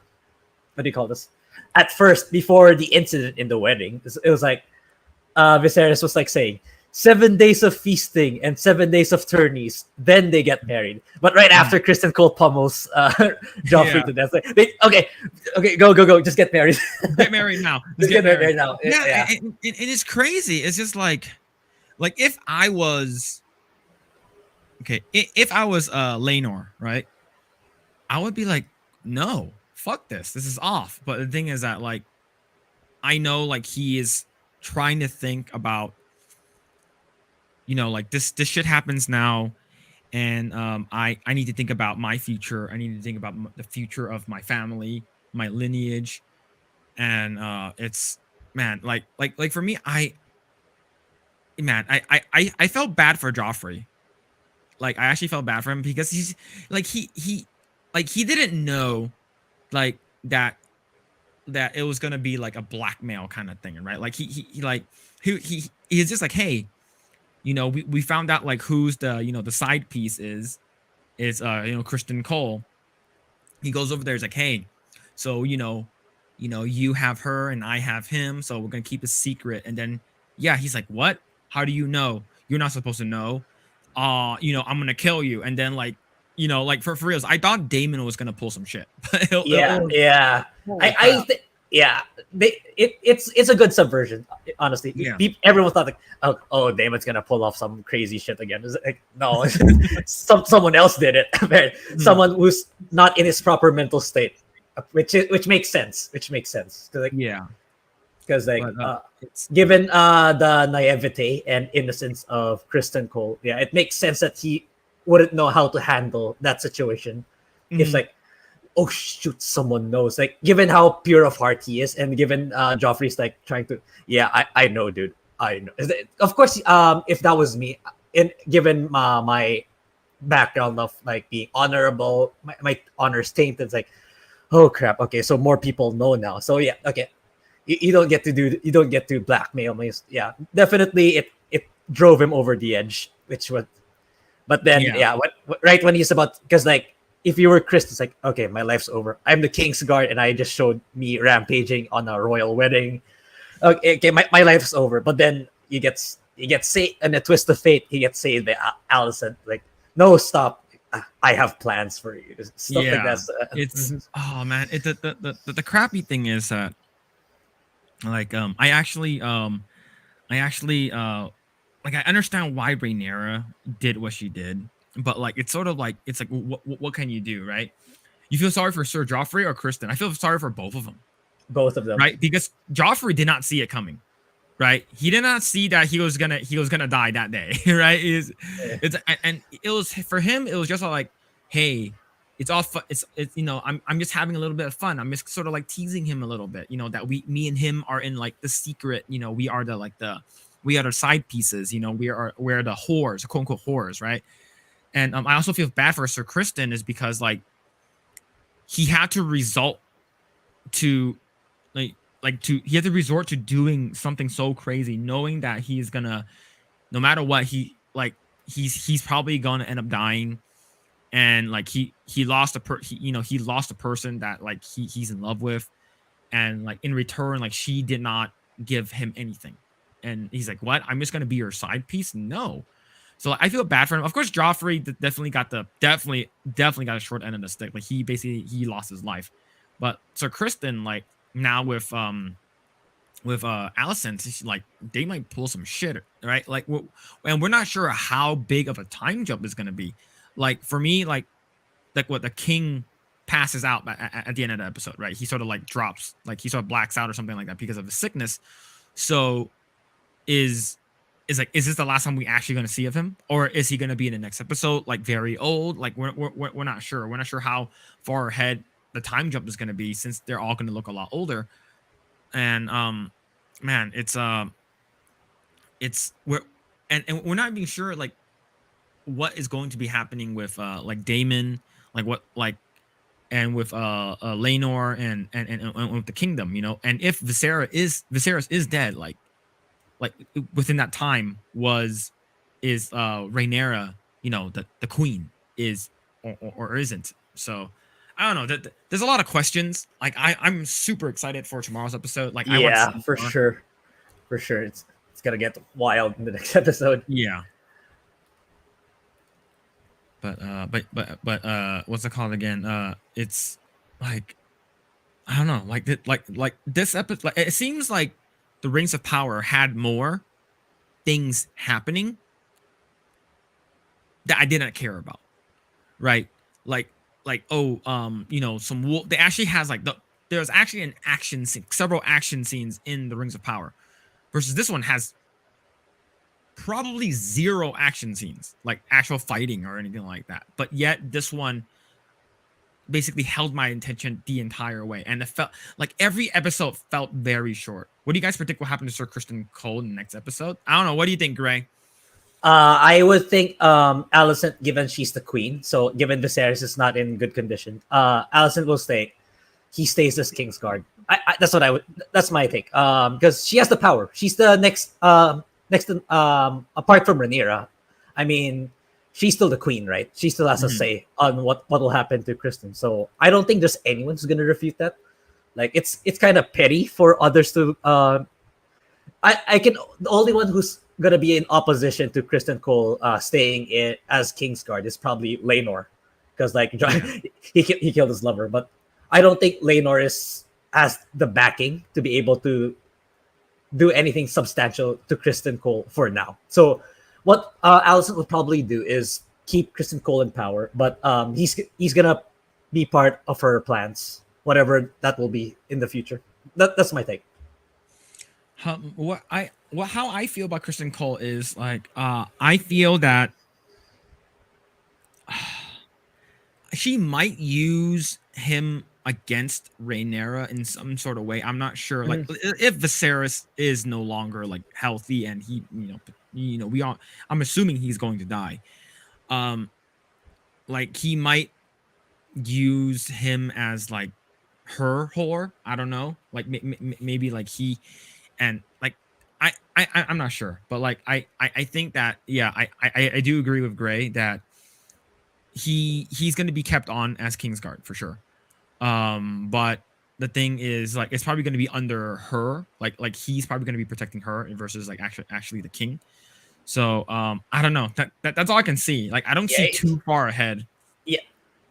do you call this? At first, before the incident in the wedding, it was like Viserys was like saying 7 days of feasting and 7 days of tourneys, then they get married. But right Mm. after Kristen Cole pummels Joffrey Yeah. to death, like, okay, go, just get married. Get married now. Just get married now. Yeah, Yeah, and it's crazy. It's just like if I was okay, if I was Laenor, right? I would be like, no, fuck this. This is off. But the thing is that like I know like he is trying to think about, like this shit happens now, and I need to think about my future. I need to think about the future of my family, my lineage, and it's man, like for me, I felt bad for Joffrey. Like I actually felt bad for him because he's like he didn't know like that it was gonna be like a blackmail kind of thing, right? Like he's just like, hey, we found out like who's the the side piece is Kristen Cole. He goes over there, he's like, hey, so you have her and I have him, so we're gonna keep a secret. And then yeah, he's like, what? How do you know? You're not supposed to know. I'm gonna kill you. And then like like for reals, I thought Damon was gonna pull some shit. But yeah. holy I crap. yeah, it's a good subversion. Honestly, Yeah. everyone thought like, oh, Damon's gonna pull off some crazy shit again. It's like, no, someone else did it. Someone who's not in his proper mental state, which makes sense. Which makes sense because Yeah. like But it's given the naivete and innocence of Kristen Cole, yeah, it makes sense that he wouldn't know how to handle that situation. If like, oh shoot, someone knows. Like, given how pure of heart he is, and given Joffrey's like trying to, yeah, I know, dude, I know. Of course, if that was me, and given my background of like being honorable, my honor's tainted, it's like, oh crap, okay, so more people know now. So yeah, okay, you don't get to blackmail me. Yeah, definitely, it drove him over the edge, which was. But then, yeah. yeah, right when he's about, because like, if you were Chris, it's like, okay, my life's over. I'm the King's Guard, and I just showed me rampaging on a royal wedding. Okay, my life's over. But then you get saved, and a twist of fate, he gets saved by Alicent. Like, no, stop. I have plans for you. Stuff like Yeah. that. It's oh man, the crappy thing is that like I actually like I understand why Rhaenyra did what she did, but like it's sort of like it's like what can you do, right? You feel sorry for Sir Joffrey or Kristen? I feel sorry for both of them, Both of them. right? Because Joffrey did not see it coming, right? He did not see that he was gonna die that day, right? And it was for him. It was just like, hey, it's all fun. It's I'm just having a little bit of fun. I'm just sort of like teasing him a little bit, that me and him are in like the secret. We are we are the side pieces. We're the whores, quote unquote whores, right? And I also feel bad for Sir Kristen is because like he had to resort to he had to resort to doing something so crazy, knowing that he's gonna, no matter what, he's probably gonna end up dying, and like he lost he lost a person that like he's in love with, and like in return, like she did not give him anything, and he's like, what? I'm just gonna be your side piece? No. So I feel bad for him. Of course, Joffrey definitely got a short end of the stick. Like he lost his life, but Sir Kristen, like now with Alicent, like they might pull some shit, right? Like, and we're not sure how big of a time jump is gonna be. Like for me, like what the king passes out at the end of the episode, right? He sort of like drops, like he sort of blacks out or something like that because of his sickness. So is this the last time we actually going to see of him, or is he going to be in the next episode like very old? Like we're not sure. We're not sure how far ahead the time jump is going to be, since they're all going to look a lot older. And man, it's we're and we're not being sure like what is going to be happening with like Damon, like what like and with Laenor and with the kingdom, and if Viserys is dead, like within that time is Rhaenyra the queen is or isn't. So I don't know. There's a lot of questions. Like I'm super excited for tomorrow's episode. Like I want to Yeah, see for more. sure. For sure. It's gonna get wild in the next episode. Yeah. But what's it called again? It's like I don't know, like this episode. Like, it seems like the Rings of Power had more things happening that I didn't care about, right? Like some wolf. They actually has like there's actually an action scene, several action scenes in the Rings of Power, versus this one has probably zero action scenes, like actual fighting or anything like that. But yet this one basically held my attention the entire way, and it felt like every episode felt very short. What do you guys predict will happen to Sir Kristen Cole in the next episode? I don't know. What do you think, Grae? I would think Alicent, given she's the queen, so given Viserys is not in good condition, Alicent will stay. He stays as Kingsguard. That's what I would. That's my take. Because she has the power. She's the next. Apart from Rhaenyra, I mean, she's still the queen, right? She still has a say on what will happen to Kristen. So I don't think there's anyone who's gonna refute that. Like it's kind of petty for others to. I can the only one who's gonna be in opposition to Kristen Cole staying in as Kingsguard is probably Laenor, because like he killed his lover, but I don't think Laenor has the backing to be able to do anything substantial to Kristen Cole for now. So what Alicent would probably do is keep Kristen Cole in power, but he's gonna be part of her plans, whatever that will be in the future. That's my take. How I feel about Kristen Cole is like I feel that she might use him against Rhaenyra in some sort of way. I'm not sure. Like if Viserys is no longer like healthy and he, I'm assuming he's going to die. Like he might use him as like her whore. I don't know. Like maybe like he and like I'm not sure, but like I think that I do agree with Grae that he's going to be kept on as Kingsguard for sure. But the thing is like it's probably going to be under her, like he's probably going to be protecting her versus like actually the king. So I don't know, that's all I can see. Like I don't see too far ahead.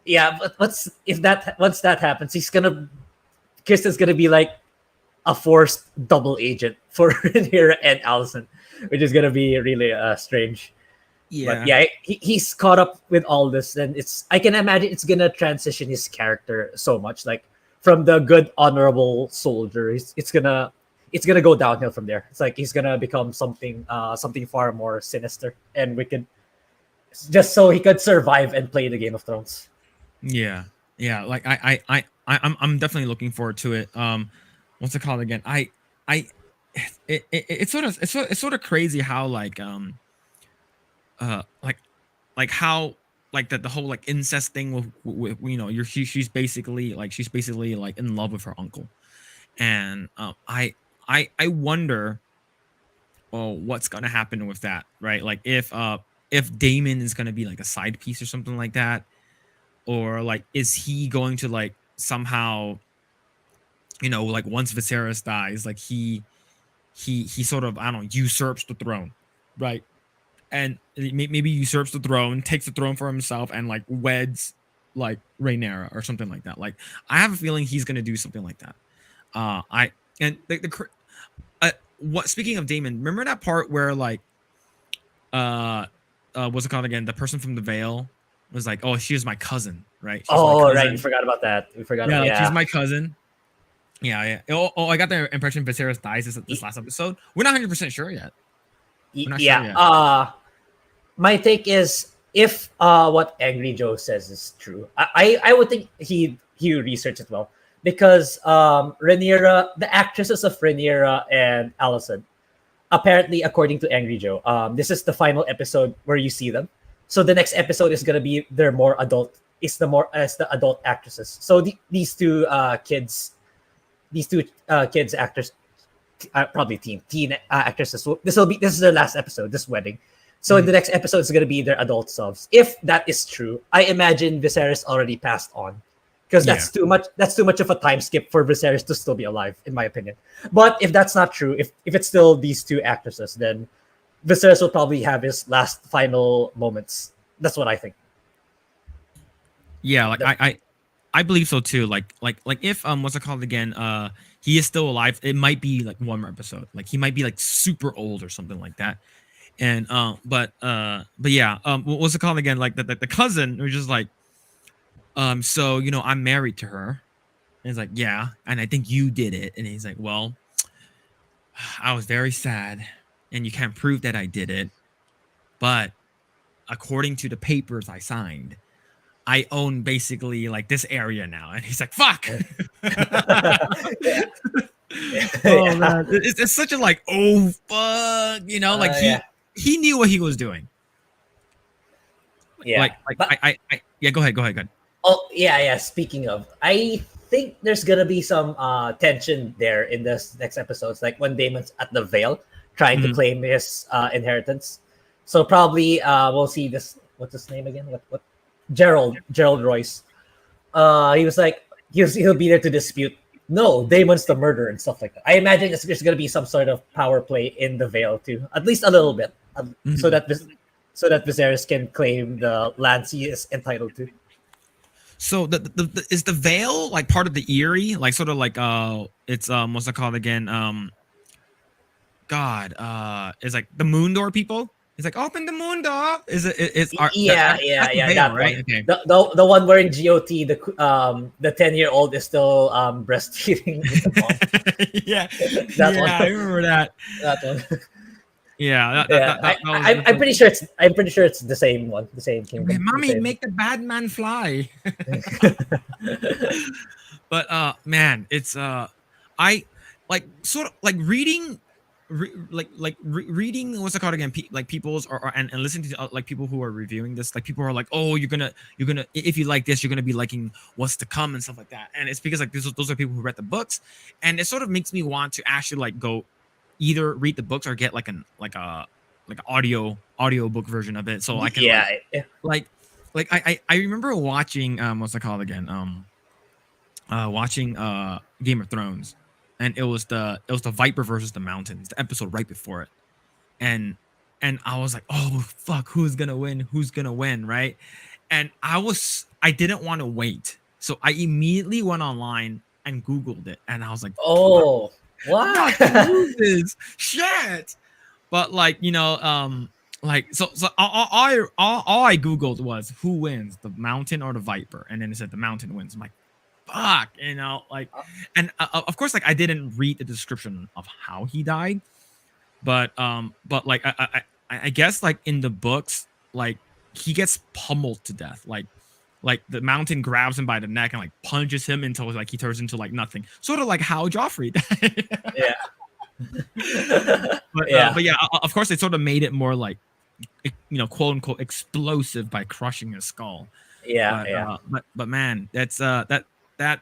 Yeah, but once that happens, Kristen's gonna be like a forced double agent for Rhaenyra and Alicent, which is gonna be really strange. Yeah, but yeah, he's caught up with all this, and I can imagine it's gonna transition his character so much, like from the good honorable soldier, it's gonna go downhill from there. It's like he's gonna become something far more sinister and wicked, just so he could survive and play the Game of Thrones. Yeah. Like I'm definitely looking forward to it. What's it called again? It's sort of crazy how like how like the whole like incest thing with she's basically like in love with her uncle, and I wonder what's gonna happen with that, right? Like if Daemon is gonna be like a side piece or something like that, or like is he going to like somehow like once Viserys dies, like he sort of, I don't know, usurps the throne, right? And maybe usurps the throne, takes the throne for himself, and like weds like Rhaenyra or something like that. Like I have a feeling he's gonna do something like that. What speaking of Daemon, remember that part where like what's it called again? The person from the Vale was like, "Oh, she is my cousin," right? She's my cousin. Right, you forgot about that. She's my cousin. Yeah. I got the impression Viserys dies this last episode. We're not 100% sure yet. Sure yet. My take is if what Angry Joe says is true, I would think he researched it well, because Rhaenyra, the actresses of Rhaenyra and Alicent, apparently according to Angry Joe, this is the final episode where you see them. So the next episode is gonna be they're more adult. It's the adult actresses. So these two kids actors, probably teen actresses. This is their last episode, this wedding. So in the next episode, it's going to be their adult selves. If that is true, I imagine Viserys already passed on, because that's too much. That's too much of a time skip for Viserys to still be alive, in my opinion. But if that's not true, if it's still these two actresses, then Viserys will probably have his last final moments. That's what I think. Yeah, like I believe so too. Like if what's it called again? He is still alive. It might be like one more episode. Like he might be like super old or something like that. And but yeah, what's it called again? Like the cousin was just like, so you know, I'm married to her. And he's like, yeah, and I think you did it. And he's like, well, I was very sad, and you can't prove that I did it, but according to the papers I signed, I own basically like this area now. And he's like, fuck. Oh man, it's such a like, oh fuck, you know, like he knew what he was doing. Yeah, yeah, go ahead. Oh yeah. Speaking of, I think there's gonna be some tension there in this next episodes, like when Damon's at the Vale trying to claim his inheritance. So probably we'll see this. What's his name again? What? Gerald Royce. He was like he'll be there to dispute. No, Damon's the murderer and stuff like that. I imagine there's gonna be some sort of power play in the Vale too, at least a little bit, so that Viserys can claim the lands he is entitled to. So the is the Vale like part of the Eerie, like sort of like it's what's it called again? It's like the Moon Door people. It's like open the moon door. Is it? It's that's Vale, that right? one. Okay. The one wearing GOT, the 10-year-old is still breastfeeding with the mom. Yeah, that one. I remember that. That one. Yeah, I'm pretty sure it's the same one, the same kingdom. Hey, mommy, same. make the bad man fly. But man, it's I like sort of like reading. Reading what's it called again? Like people's and listening to like people who are reviewing this, like people are like, oh, you're gonna if you like this, you're gonna be liking what's to come and stuff like that. And it's because like those are people who read the books, and it sort of makes me want to actually like go either read the books or get like a audio book version of it, so I can I remember watching what's it called again? Watching Game of Thrones. And it was the Viper versus the Mountains, the episode right before it, and I was like, oh fuck, who's gonna win, right? And I didn't want to wait, so I immediately went online and Googled it, and I was like, oh, what? Shit. But like, you know, like so all I Googled was who wins, the Mountain or the Viper, and then it said the Mountain wins. I'm like, fuck, you know, like, and of course, like I didn't read the description of how he died, but like I guess like in the books, like he gets pummeled to death, like the Mountain grabs him by the neck and like punches him until like he turns into like nothing, sort of like how Joffrey died. But yeah, of course, they sort of made it more like, you know, quote unquote explosive by crushing his skull. But man, that's that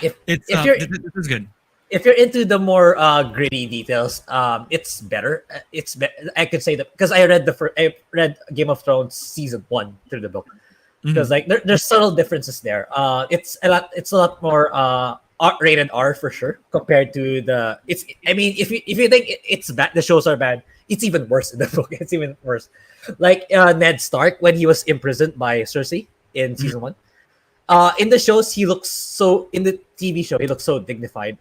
if it's this is good. If you're into the more gritty details, it's better. I could say that because I read Game of Thrones season 1 through the book, because like there's subtle differences there. It's a lot more rated R for sure compared to the. I mean, if you think it's bad, the shows are bad. It's even worse in the book. It's even worse. Like Ned Stark when he was imprisoned by Cersei in season 1. In the shows, he looks so. In the TV show, he looks so dignified,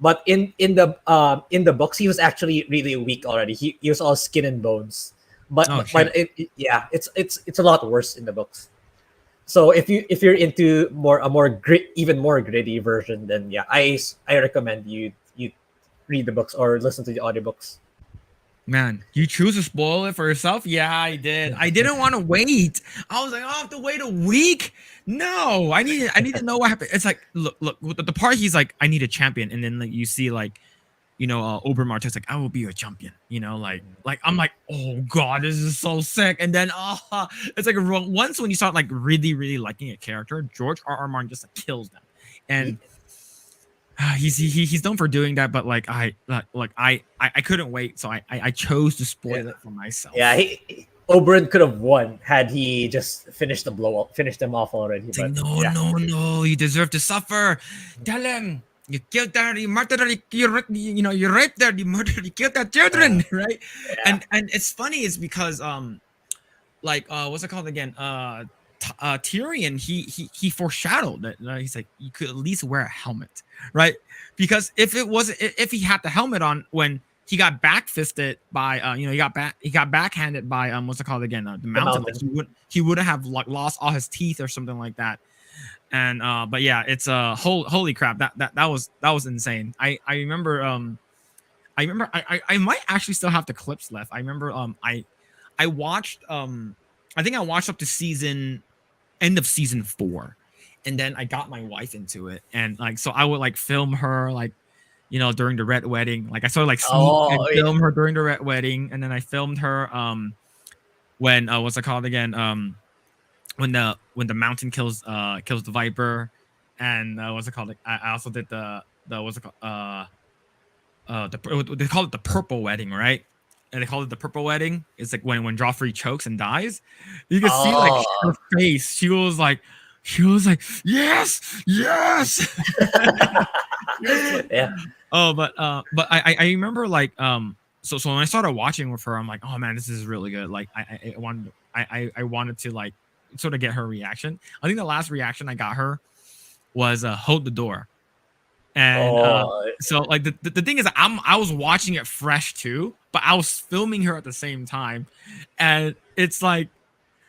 but in the books, he was actually really weak already. He was all skin and bones. But it's a lot worse in the books. So if you're into even more gritty version, then yeah, I recommend you read the books or listen to the audiobooks. Man, you choose to spoil it for yourself? Yeah, I did. I didn't want to wait. I was like, oh, I have to wait a week. No, I need to know what happened. It's like, look, the part he's like, I need a champion, and then like you see like, you know, Obermart's like, I will be your champion. You know, like I'm like, oh god, this is so sick. And then it's like once when you start like really liking a character, George R. Martin just like kills them, and he's known for doing that, but like I couldn't wait, so I chose to Yeah, spoil it for yeah. myself. Oberyn could have won had he just finished them off already. It's like But no, yeah, no, no, you deserve to suffer. Tell him you killed that, you murdered, you raped that, you murdered, you killed that uh, children, right? yeah. And it's funny is because like what's it called again? Tyrion, he foreshadowed that he's like you could at least wear a helmet, right? Because if it wasn't if he had the helmet on when he got back fisted by he got backhanded by what's it called again, the The mountain, like mountain. he wouldn't have like lost all his teeth or something like that. And but yeah, it's holy crap, that was insane. I remember I might actually still have the clips left. I remember I watched I think I watched up to season end of season 4, and then I got my wife into it, and like so I would like film her like during the red wedding. Like I sort of like sneak and Oh, yeah. film her during the red wedding, and then I filmed her when what's it called again, when the mountain kills the viper, and what's it called, like, I also did the what's it called they call it the purple wedding, right? And they call it the purple wedding. It's like when Joffrey chokes and dies. You can see like her Oh, face. She was like, yes, yes. She was like, yeah. oh, but I remember like so when I started watching with her, I'm like, oh man, this is really good. Like I wanted to like sort of get her reaction. I think the last reaction I got her was hold the door. And Oh, so like the thing is I was watching it fresh too, but I was filming her at the same time. And it's like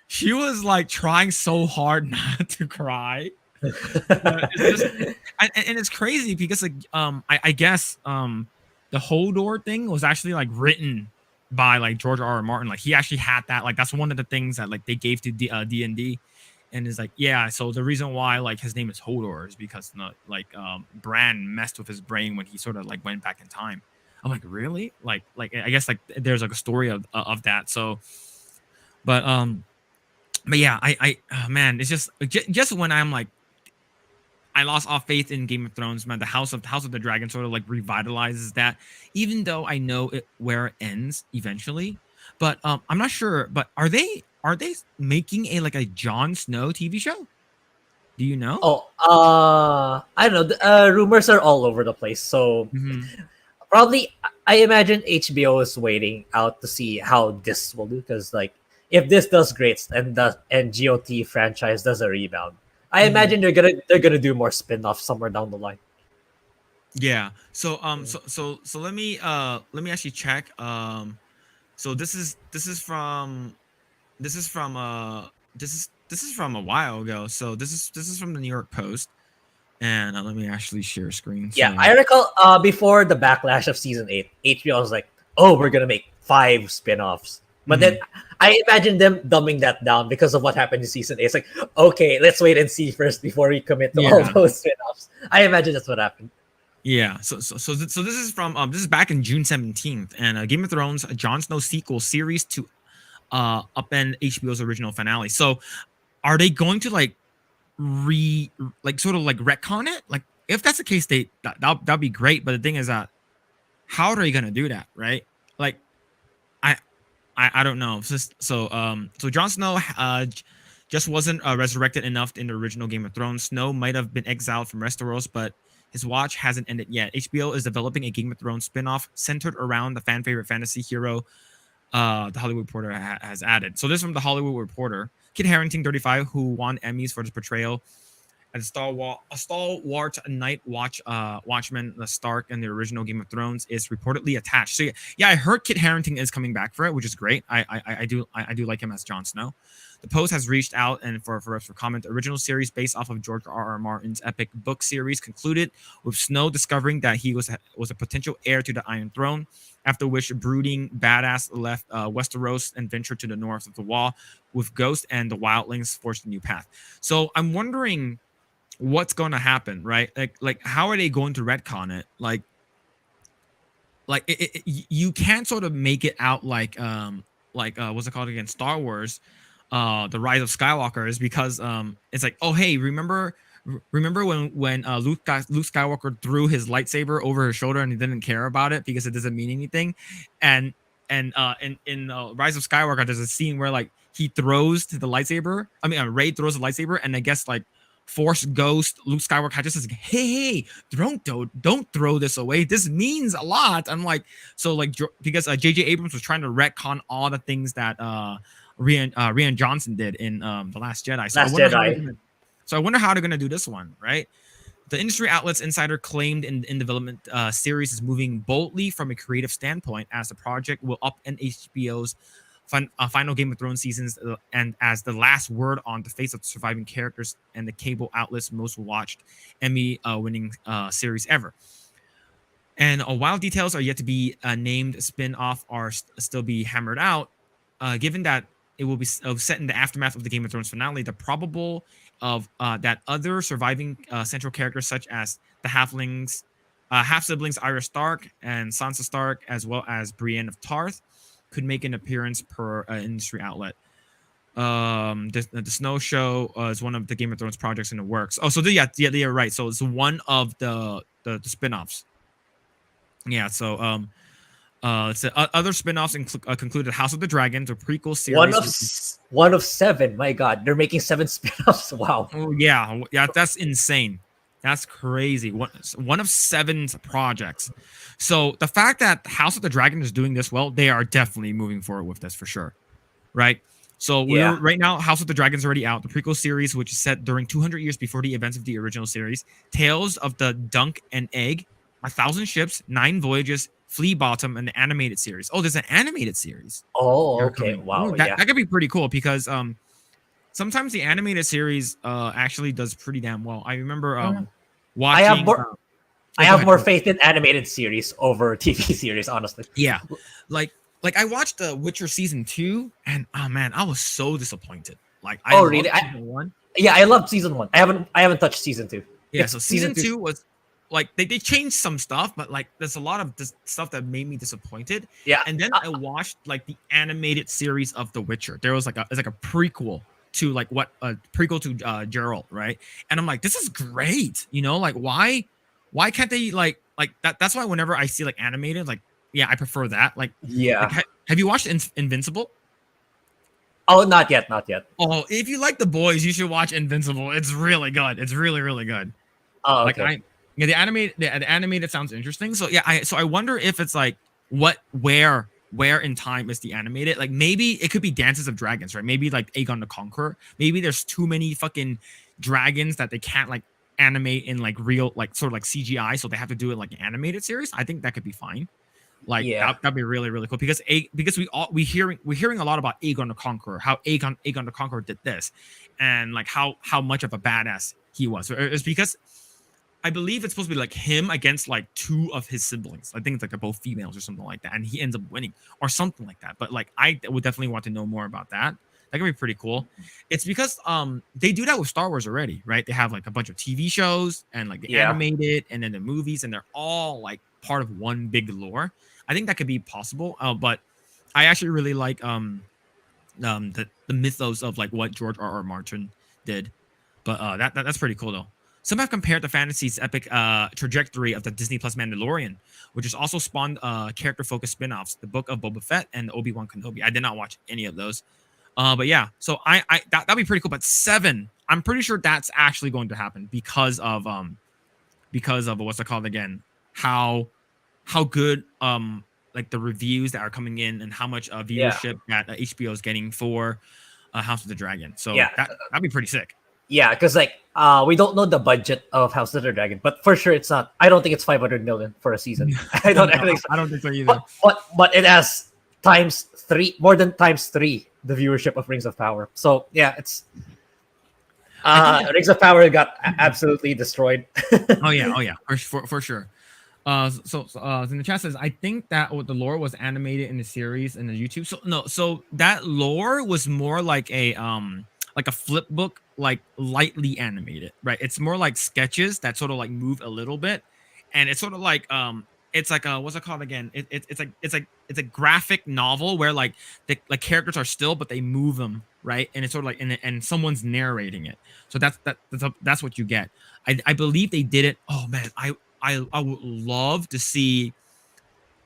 she was like trying so hard not to cry. But it's just and it's crazy because like I guess the whole door thing was actually like written by like George R. R. Martin. Like he actually had that, like that's one of the things that like they gave to D&D. And is like, yeah, so the reason why like his name is Hodor is because like Bran messed with his brain when he sort of like went back in time. I'm like, really? Like I guess like there's like a story of that. So but yeah, I man, it's just when I'm like I lost all faith in Game of Thrones, man. The House of the Dragon sort of like revitalizes that, even though I know it where it ends eventually. But I'm not sure. But are they making a like a Jon Snow TV show? Do you know? oh. I don't know. Rumors are all over the place. So Mm-hmm. probably, I imagine HBO is waiting out to see how this will do. Because like, if this does great and GOT franchise does a rebound, I Mm-hmm. imagine they're gonna do more spin-offs somewhere down the line. Yeah. So Mm. so let me actually check. So this is from this is from this is from a while ago. So this is from the New York Post, and let me actually share screen. Yeah, So I recall before the backlash of season 8, HBO was like, "Oh, we're gonna make 5 spin-offs." But then mhm. I imagine them dumbing that down because of what happened in season 8. It's like, okay, let's wait and see first before we commit to all Yeah. those spin-offs. I imagine that's what happened. Yeah, so this is from this is back in June 17th, and Game of Thrones, a Jon Snow sequel series to upend HBO's original finale. So are they going to like like sort of like retcon it? Like if that's the case, that'd be great. But the thing is that how are they gonna do that, right? Like I I don't know. So Jon Snow just wasn't resurrected enough in the original Game of Thrones. Snow might have been exiled from Westeros, but his watch hasn't ended yet. HBO is developing a Game of Thrones spin-off centered around the fan favorite fantasy hero the Hollywood Reporter has added. So this is from the Hollywood Reporter. Kit Harington, 35, who won Emmys for his portrayal as a stalwart night watchman, the Stark in the original Game of Thrones, is reportedly attached. So yeah, I heard Kit Harington is coming back for it, which is great. I do like him as Jon Snow. The Post has reached out and for comment. The original series, based off of George R. R. Martin's epic book series, concluded with Snow discovering that he was a potential heir to the Iron Throne. After which, brooding badass left Westeros and ventured to the north of the Wall, with Ghost and the Wildlings forged a new path. So I'm wondering what's going to happen, right? Like how are they going to retcon it? Like you can't sort of make it out like what's it called again, Star Wars, the Rise of Skywalker, is because it's like, oh hey, remember when Luke Skywalker threw his lightsaber over his shoulder and he didn't care about it because it doesn't mean anything, and in Rise of Skywalker there's a scene where like he throws to the lightsaber. I mean, Rey throws the lightsaber, and I guess like Force Ghost Luke Skywalker just says, "Hey, don't throw this away. This means a lot." I'm like, so like because J.J. Abrams was trying to retcon all the things that Rian Johnson did in the Last Jedi. So I wonder how they're gonna do this one, right? The industry outlets insider claimed in development series is moving boldly from a creative standpoint as the project will upend HBO's final Game of Thrones seasons and as the last word on the face of the surviving characters and the cable outlet's most watched Emmy-winning series ever. And while details are yet to be named, spin-off are still be hammered out. Given that it will be set in the aftermath of the Game of Thrones finale, the probable of that other surviving central characters such as the half-siblings Arya Stark and Sansa Stark, as well as Brienne of Tarth, could make an appearance per industry outlet. The Snow Show is one of the Game of Thrones projects in the works. Oh, so you're right. So it's one of the spin-offs. Yeah, so other spin-offs concluded House of the Dragon, the prequel series. One of 7. My God, they're making 7 spin-offs. Wow. Oh yeah, that's insane. That's crazy. One of 7 projects. So the fact that House of the Dragon is doing this well, they are definitely moving forward with this for sure, right? So right now, House of the Dragon is already out. The prequel series, which is set during 200 years before the events of the original series, Tales of the Dunk and Egg, 1,000 Ships, 9 Voyages, Flea Bottom, and the animated series. Oh, there's an animated series. Oh, okay. Wow. That could be pretty cool because sometimes the animated series actually does pretty damn well. I remember watching. I have more faith in animated series over TV series, honestly. Yeah, like I watched The Witcher season 2, and oh man, I was so disappointed. Like, really? Season 1. Yeah, I loved season 1. I haven't touched season 2. Yeah, so season 2 was like they changed some stuff, but like there's a lot of stuff that made me disappointed. Yeah, and then I watched like the animated series of The Witcher. There was it's like a prequel to like prequel to Geralt, right? And I'm like, this is great, like why can't they like that? That's why whenever I see like animated, like I prefer that. Like have you watched Invincible? Oh, not yet. Oh, if you like The Boys, you should watch Invincible. It's really good. It's really, really good. Oh, okay. The animated sounds interesting. So I wonder if it's like where in time is the animated? Like maybe it could be Dances of Dragons, right? Maybe like Aegon the Conqueror. Maybe there's too many fucking dragons that they can't like animate in like real like sort of like CGI, so they have to do it like an animated series. I think that could be fine. Like that'd be really, really cool because we're hearing a lot about Aegon the Conqueror, how Aegon the Conqueror did this, and like how much of a badass he was. It's because I believe it's supposed to be like him against like 2 of his siblings. I think it's like they're both females or something like that, and he ends up winning or something like that. But like I would definitely want to know more about that. That could be pretty cool. It's because they do that with Star Wars already, right? They have like a bunch of TV shows and like the animated and then the movies, and they're all like part of one big lore. I think that could be possible. But I actually really like the mythos of like what George R.R. Martin did. But that's pretty cool though. Some have compared the fantasy's epic trajectory of the Disney Plus Mandalorian, which has also spawned character-focused spin-offs, the Book of Boba Fett and Obi-Wan Kenobi. I did not watch any of those. But yeah, so that'd be pretty cool. But 7, I'm pretty sure that's actually going to happen because of what's it called again? How good like the reviews that are coming in and how much viewership that HBO is getting for House of the Dragon. So that'd be pretty sick. Yeah, because like we don't know the budget of House of the Dragon, but for sure it's not. I don't think it's 500 million for a season. I don't think so. I don't think so either. But it has more than times 3 the viewership of Rings of Power. So yeah, it's Rings of Power got absolutely destroyed. Oh yeah, for sure. So in the chat says, I think that the lore was animated in the series and the YouTube. So that lore was more like a flip book, like lightly animated, right? It's more like sketches that sort of like move a little bit, and it's sort of like it's like what's it called again? It's a graphic novel where like the like characters are still, but they move them right? And it's sort of like and someone's narrating it. So that's what you get. I believe they did it. Oh man, I would love to see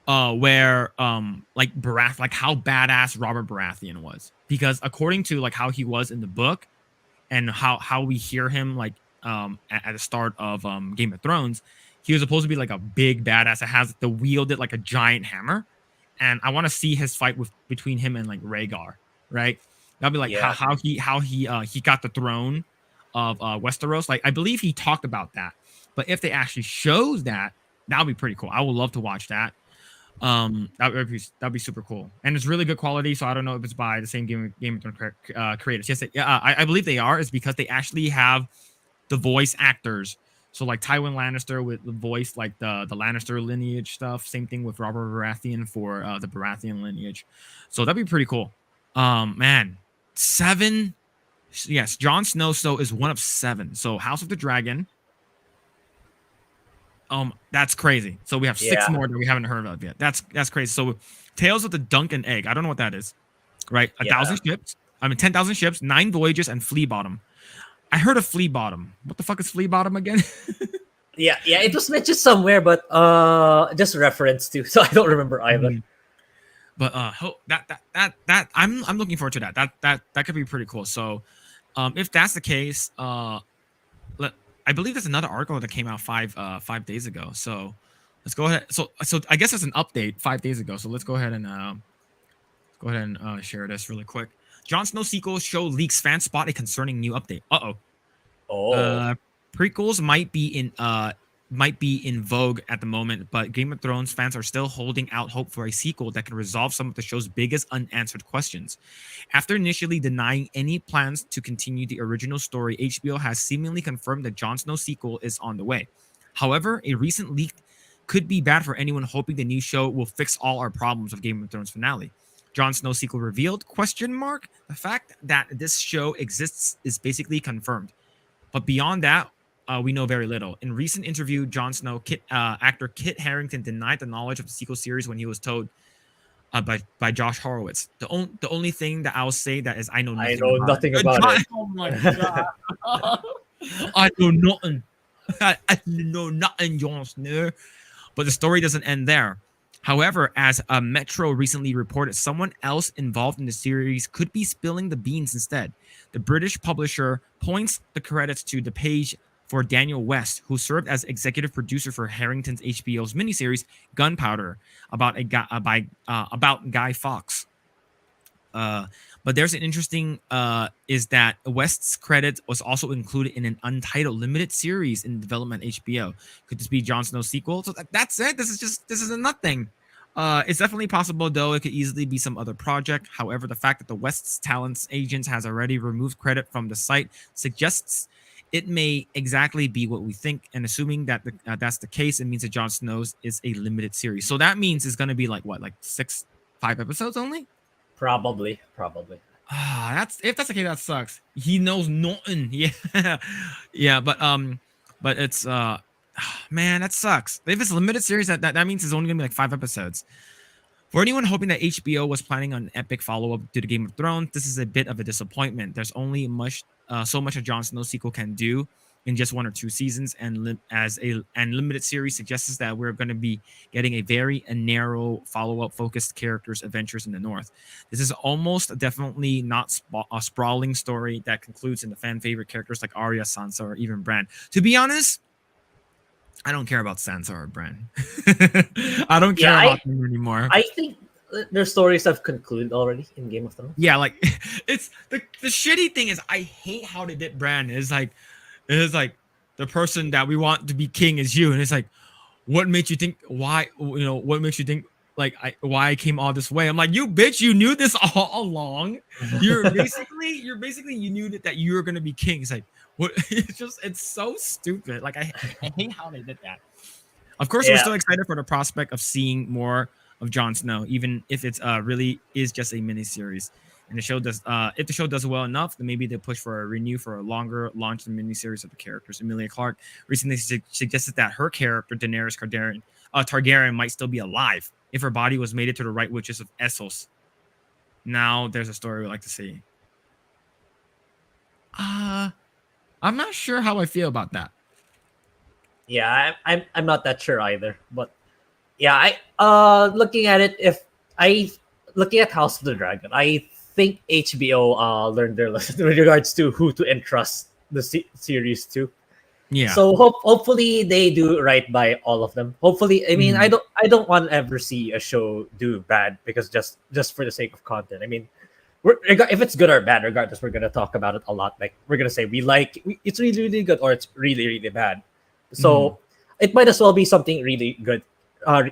where like Barath, like how badass Robert Baratheon was, because according to like how he was in the book and how we hear him like at the start of Game of Thrones, he was supposed to be like a big badass that has the wielded like a giant hammer, and I want to see his fight with between him and like Rhaegar, right? That'd be like Yeah. how he got the throne of Westeros. Like I believe he talked about that, but if they actually shows that, that would be pretty cool. I would love to watch that. That'd be super cool, and it's really good quality. So I don't know if it's by the same Game of Thrones creators. Yes, I believe they are. Is because they actually have the voice actors. So like Tywin Lannister with the voice like the Lannister lineage stuff. Same thing with Robert Baratheon for the Baratheon lineage. So that'd be pretty cool. Man, 7. Yes, Jon Snow so is one of 7. So House of the Dragon. That's crazy. So we have 6 more that we haven't heard of yet. That's crazy. So Tales of the Duncan Egg. I don't know what that is. Right? 1,000 ships. 10,000 ships, 9 voyages, and Flea Bottom. I heard of Flea Bottom. What the fuck is Flea Bottom again? Yeah. It was mentioned somewhere, but just reference to, so I don't remember either. But that I'm looking forward to that. That could be pretty cool. So, if that's the case, I believe there's another article that came out 5 days ago. So let's go ahead. So I guess it's an update 5 days ago. So let's go ahead and share this really quick. Jon Snow sequel show leaks, fans spot a concerning new update. Prequels might be in vogue at the moment, but Game of Thrones fans are still holding out hope for a sequel that can resolve some of the show's biggest unanswered questions. After initially denying any plans to continue the original story, HBO has seemingly confirmed that Jon Snow sequel is on the way. However, a recent leak could be bad for anyone hoping the new show will fix all our problems of Game of Thrones finale. Jon Snow sequel revealed? ? The fact that this show exists is basically confirmed. But beyond that, we know very little. In recent interview, Jon Snow actor Kit Harington denied the knowledge of the sequel series when he was told by Josh Horowitz. The only thing that I'll say that is I know nothing about it. Oh my god! I know nothing. I know nothing, Jon Snow. But the story doesn't end there. However, as Metro recently reported, someone else involved in the series could be spilling the beans instead. The British publisher points the credits to the page for Daniel West, who served as executive producer for Harrington's HBO's miniseries Gunpowder about Guy Fawkes. But there's an interesting is that West's credit was also included in an untitled limited series in development at HBO. Could this be Jon Snow's sequel? So that's it. This is a nothing. It's definitely possible, though. It could easily be some other project. However, the fact that the West's talents agents has already removed credit from the site suggests it may exactly be what we think. And assuming that that's the case, it means that Jon Snow's is a limited series. So that means it's going to be like 5 episodes only? Probably. If that's the case, that sucks. He knows nothing. Yeah, but it's man, that sucks. If it's a limited series, that means it's only gonna be like 5 episodes. For anyone hoping that HBO was planning on an epic follow-up to the Game of Thrones, this is a bit of a disappointment. There's only so much a Jon Snow sequel can do in just 1 or 2 seasons, and limited series suggests that we're going to be getting a very narrow follow-up focused characters adventures in the North. This is almost definitely not a sprawling story that concludes in the fan favorite characters like Arya, Sansa, or even Bran. To be honest, I don't care about Sansa or Bran. I don't care about them anymore. I think their stories have concluded already in Game of Thrones. Yeah, like it's the shitty thing is I hate how they did Bran. It's like the person that we want to be king is you, and it's like, what makes you think? Why? What makes you think why I came all this way? I'm like, you bitch, you knew this all along. You're basically you knew that you were gonna be king. It's like, what? It's so stupid. Like I hate how they did that. Of course, we're still excited for the prospect of seeing more of Jon Snow, even if it's really is just a miniseries. And the show does, if the show does well enough, then maybe they'll push for a renew for a longer launch in the miniseries of the characters. Emilia Clarke recently suggested that her character Daenerys Targaryen might still be alive if her body was mated to the right witches of Essos. Now there's a story we'd like to see. Uh, I'm not sure how I feel about that. Yeah, I'm not that sure either. But yeah, I looking at it, if I looking at House of the Dragon, I think HBO learned their lesson with regards to who to entrust the series to. Yeah. So hopefully they do right by all of them. Hopefully, I mean, Mhm. I don't want to ever see a show do bad because just for the sake of content. I mean, if it's good or bad, regardless, we're gonna talk about it a lot. Like we're gonna say it's really really good or it's really really bad. Mhm. So it might as well be something really good,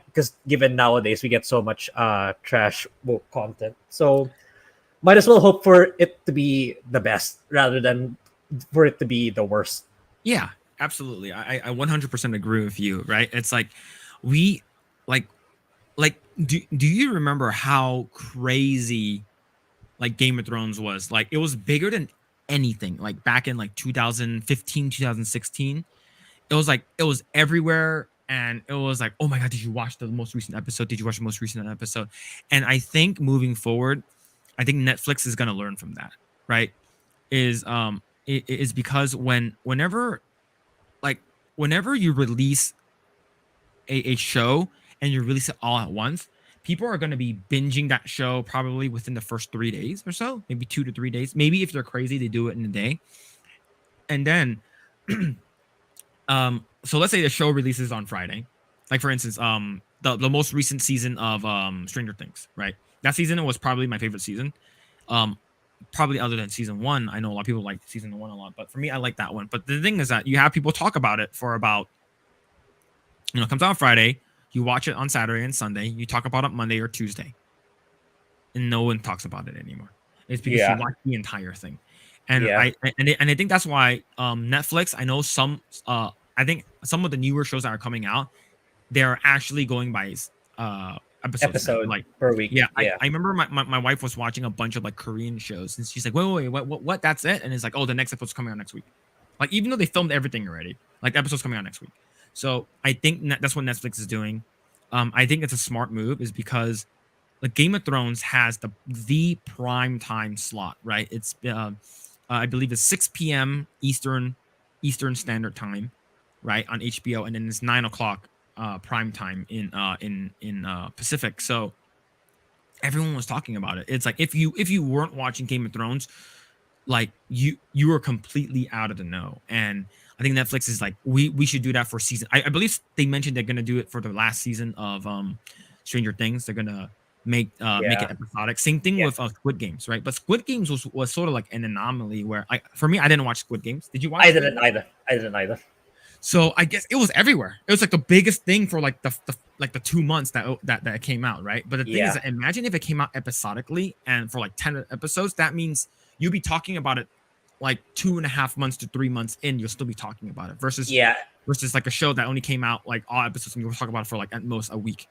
because given nowadays we get so much trash woke content. So might as well hope for it to be the best rather than for it to be the worst. Yeah, absolutely. I 100% agree with you, right? It's like we like do you remember how crazy like Game of Thrones was? Like it was bigger than anything. Like back in like 2015, 2016. It was everywhere and it was like, "Oh my god, did you watch the most recent episode? Did you watch the most recent episode?" And I think moving forward, I think Netflix is going to learn from that, right? Is because like whenever you release a show and you release it all at once, people are going to be binging that show probably within the first 3 days or so, maybe 2 to 3 days. Maybe if they're crazy, they do it in a day. And then, so let's say the show releases on Friday, like for instance, the most recent season of Stranger Things, right? That season was probably my favorite season. Um, Probably other than season one. I know a lot of people like season one a lot, but for me, I like that one. But the thing is that you have people talk about it for about, it comes out on Friday. You watch it on Saturday and Sunday. You talk about it Monday or Tuesday, and no one talks about it anymore. It's because you Yeah, watch the entire thing, and yeah, I think that's why Netflix. I know some. I think some of the newer shows that are coming out, they're actually going by uh episodes now. episode Like, per week. yeah, Yeah, I remember my wife was watching a bunch of like Korean shows, and she's like, wait, what? That's it? And it's like, oh, the next episode's coming out next week. Like, even though they filmed everything already, like the episode's coming out next week. So I think that's what Netflix is doing. I think it's a smart move, is because like Game of Thrones has the prime time slot, right? It's I believe it's 6 p.m. Eastern Standard Time, right, on HBO, and then it's 9 o'clock prime time in Pacific. So everyone was talking about it. It's like if you weren't watching Game of Thrones, like you were completely out of the know. And I think Netflix is like, we should do that for season. I believe they mentioned they're gonna do it for the last season of Stranger Things. They're gonna make it yeah, episodic. Same thing yeah. with Squid Games, right? But Squid Games was sort of like an anomaly where for me, I didn't watch Squid Games. Did you watch I Squid didn't Games? either. I didn't either. So I guess it was everywhere. It was like the biggest thing for like the 2 months that it came out, right? But the thing is Yeah, that imagine if it came out episodically and for like 10 episodes, that means you'll be talking about it like 2.5 months to 3 months in. You'll still be talking about it yeah, versus like a show that only came out like all episodes and you'll talk about it for like at most a week.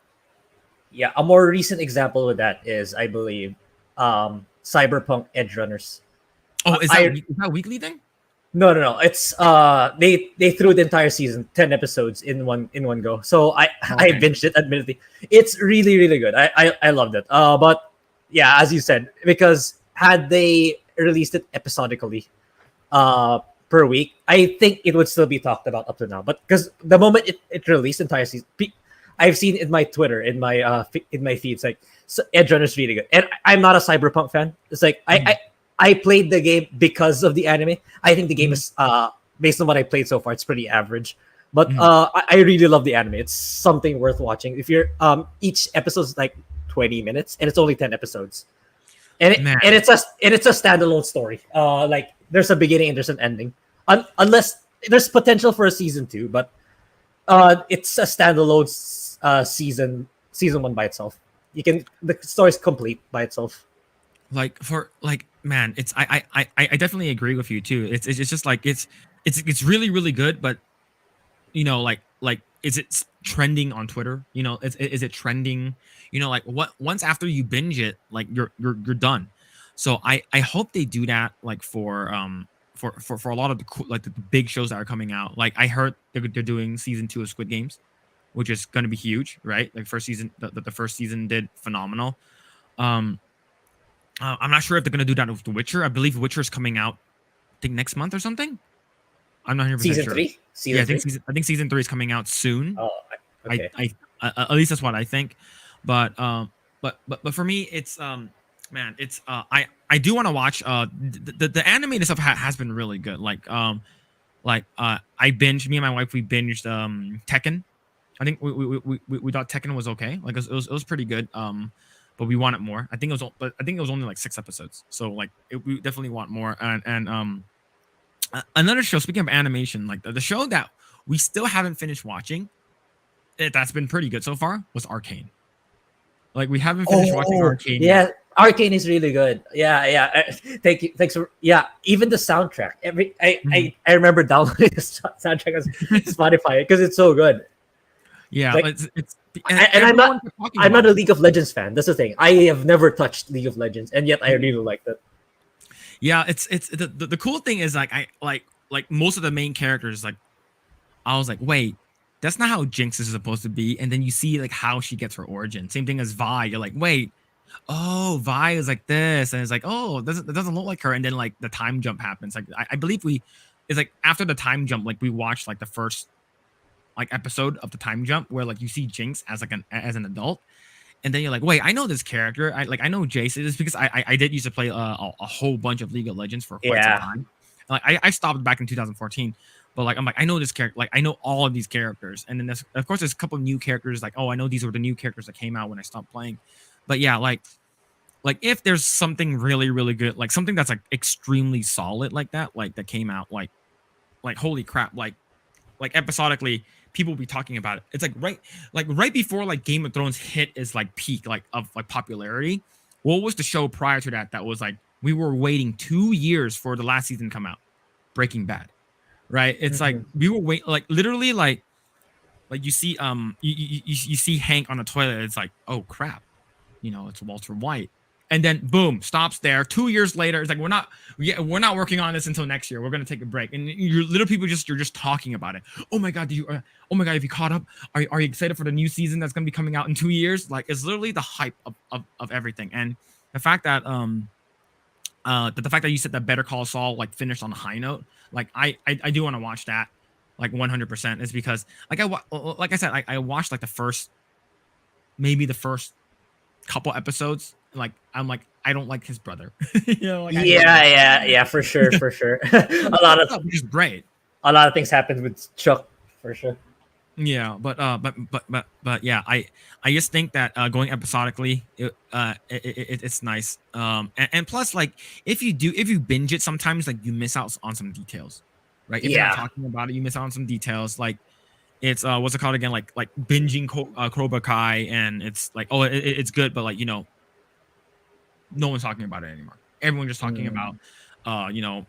yeah. A more recent example of that is, I believe, Cyberpunk Edge Runners. Oh, is I is that a weekly thing? No, no, no. It's they threw the entire season, 10 episodes in one go. So I Oh, I okay. binged it. Admittedly, it's really really good. I loved it. But yeah, as you said, because had they released it episodically, uh, per week, I think it would still be talked about up to now. But because the moment it released entire season, I've seen in my Twitter, in my feeds, like, so Edge Runner's really good. And I'm not a Cyberpunk fan. It's like Mhm. I played the game because of the anime. I think the game Mhm. is, based on what I played so far, it's pretty average. But Mhm. I really love the anime. It's something worth watching. If you're each episode is like 20 minutes, and it's only 10 episodes, Man, and it's a standalone story. Like there's a beginning and there's an ending. Unless there's potential for a season two, but it's a standalone season one by itself. You can The story's complete by itself. like for like man, it's I definitely agree with you too. It's just like it's really really good, but like is it trending on Twitter? Is it trending? Like what once after you binge it, like you're done. So I hope they do that like for a lot of the like the big shows that are coming out. Like I heard they're doing season 2 of Squid Games, which is going to be huge, right? Like first season, the first season did phenomenal. Um, I'm not sure if they're going to do that with The Witcher. I believe Witcher is coming out think next month or something. I'm not 100% Season sure. three. Yeah, Season three. I think season 3 is coming out soon. Oh, okay. At least that's what I think. But but for me, it's man, it's I do want to watch the animated stuff has been really good. I binged, me and my wife, we binged Tekken. I think we thought Tekken was okay. Like it was pretty good. But we wanted more. But I think it was only like 6 episodes. So like we definitely want more. And another show. Speaking of animation, like the show that we still haven't finished watching, that's been pretty good so far, was Arcane. Like we haven't finished watching Arcane yeah. yet. Arcane is really good. Yeah, yeah. Thank you. Thanks for even the soundtrack. I remember downloading the soundtrack on Spotify because it's so good. Yeah, Like, it's and I'm not a League of Legends fan. That's the thing. I have never touched League of Legends, and yet I really like that. Yeah, it's the cool thing is like I like most of the main characters, like I was like, wait, that's not how Jinx is supposed to be. And then you see like how she gets her origin. Same thing as Vi. You're like, wait, oh, Vi is like this, and it's like, oh, it doesn't look like her. And then like the time jump happens. Like I believe it's like after the time jump, like we watched like the first like episode of the time jump where like you see Jinx as like as an adult, and then you're like, wait, I know this character. I know Jason. It's because I did used to play a whole bunch of League of Legends for quite some time. Like I stopped back in 2014. But like I'm like, I know this character, like I know all of these characters, and then of course there's a couple of new characters. Like, oh, I know these were the new characters that came out when I stopped playing. But yeah, like if there's something really really good, like something that's like extremely solid like that came out, like holy crap, like episodically people will be talking about it. It's like right before like Game of Thrones hit its like peak like of like popularity. What was the show prior to that was like we were waiting 2 years for the last season to come out? Breaking Bad. Right, it's like we were wait, like literally like you see you see Hank on the toilet. It's like, oh crap, it's Walter White, and then boom, stops there. 2 years later, it's like we're not working on this until next year. We're gonna take a break, and you're little people you're just talking about it. Oh my god, oh my god, have you caught up? Are you excited for the new season that's gonna be coming out in 2 years? Like it's literally the hype of everything, and the fact that the fact that you said that Better Call Saul like finished on a high note, like I do want to watch that, like 100%. Is because like I said, I watched like maybe the first couple episodes. Like I'm like, I don't like his brother. Like, yeah, for sure. a lot of which is great. A lot of things happened with Chuck, for sure. Yeah, but yeah, I just think that going episodically, it's nice. And plus, like if you binge it, sometimes like you miss out on some details, right? If you're not talking about it, you miss out on some details. Like it's what's it called again? Like binging Cobra Kai, and it's like, oh, it's good, but like no one's talking about it anymore. Everyone's just talking about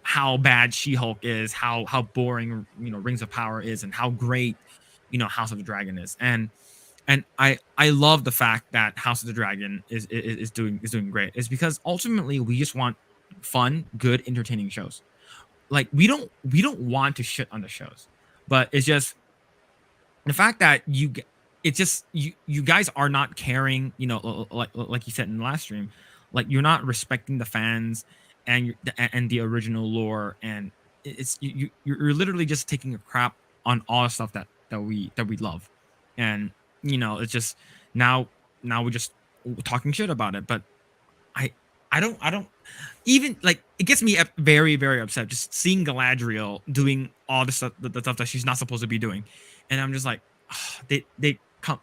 how bad She-Hulk is, how boring Rings of Power is, and how great House of the Dragon is. And I love the fact that House of the Dragon is doing great. It's because ultimately we just want fun, good, entertaining shows. Like we don't want to shit on the shows, but it's just the fact that you guys are not caring, like you said in the last stream, like you're not respecting the fans and the original lore, and it's you're literally just taking a crap on all the stuff that we love, and it's just now we're just talking shit about it. But I don't even, like, it gets me very very upset just seeing Galadriel doing all the stuff that she's not supposed to be doing, and I'm just like, they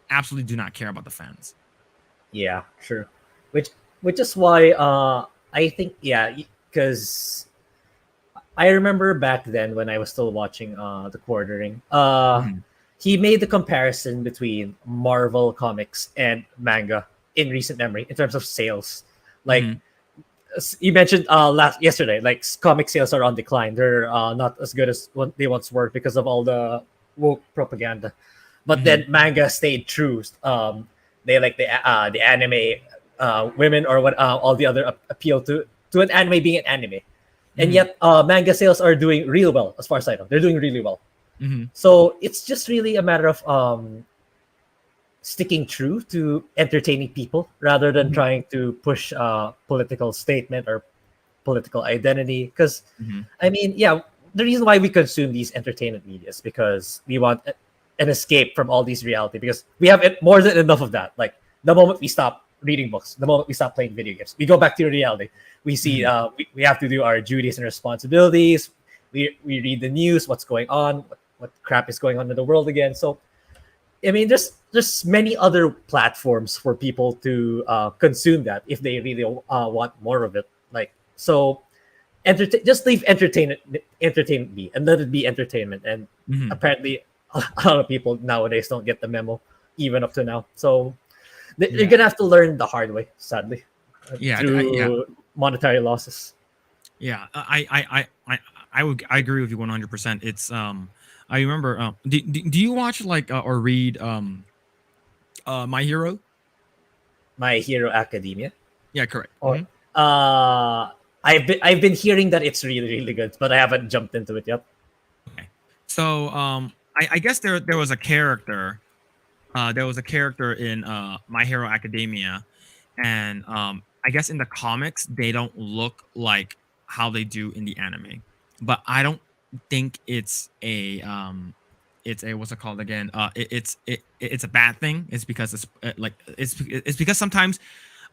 absolutely do not care about the fans. Yeah, true. Which is why I think, because I remember back then when I was still watching the Quartering, he made the comparison between Marvel comics and manga in recent memory in terms of sales. Like you mentioned yesterday, like comic sales are on decline. They're not as good as what they once were because of all the woke propaganda. But then manga stayed true. They like the anime women, or what all the other appeal to an anime being an anime. And yet manga sales are doing real well, as far as I know. They're doing really well. So it's just really a matter of sticking true to entertaining people rather than trying to push a political statement or political identity. Because Mhm. I mean, yeah, the reason why we consume these entertainment media is because we want an escape from all these reality, because we have more than enough of that. Like the moment we stop reading books, the moment we stop playing video games, we go back to reality. We see Mhm. we have to do our duties and responsibilities. We read the news, what's going on, what crap is going on in the world again. So I mean, there's many other platforms for people to consume that if they really want more of it. Like so, just leave entertainment be, and let it be entertainment. And Mhm. apparently, a lot of people nowadays don't get the memo, even up to now. So you're Yeah. gonna have to learn the hard way, sadly, Yeah. Yeah. through monetary losses. Yeah. I agree with you 100%. It's I remember do you watch like or read My Hero? My Hero Academia, Yeah, correct. or uh, I've been hearing that it's really really good, but I haven't jumped into it yet. Okay. So I guess there was a character there was a character in My Hero Academia, and I guess in the comics they don't look like how they do in the anime, but I don't think it's a what's it called again? It's a bad thing. It's because it's because sometimes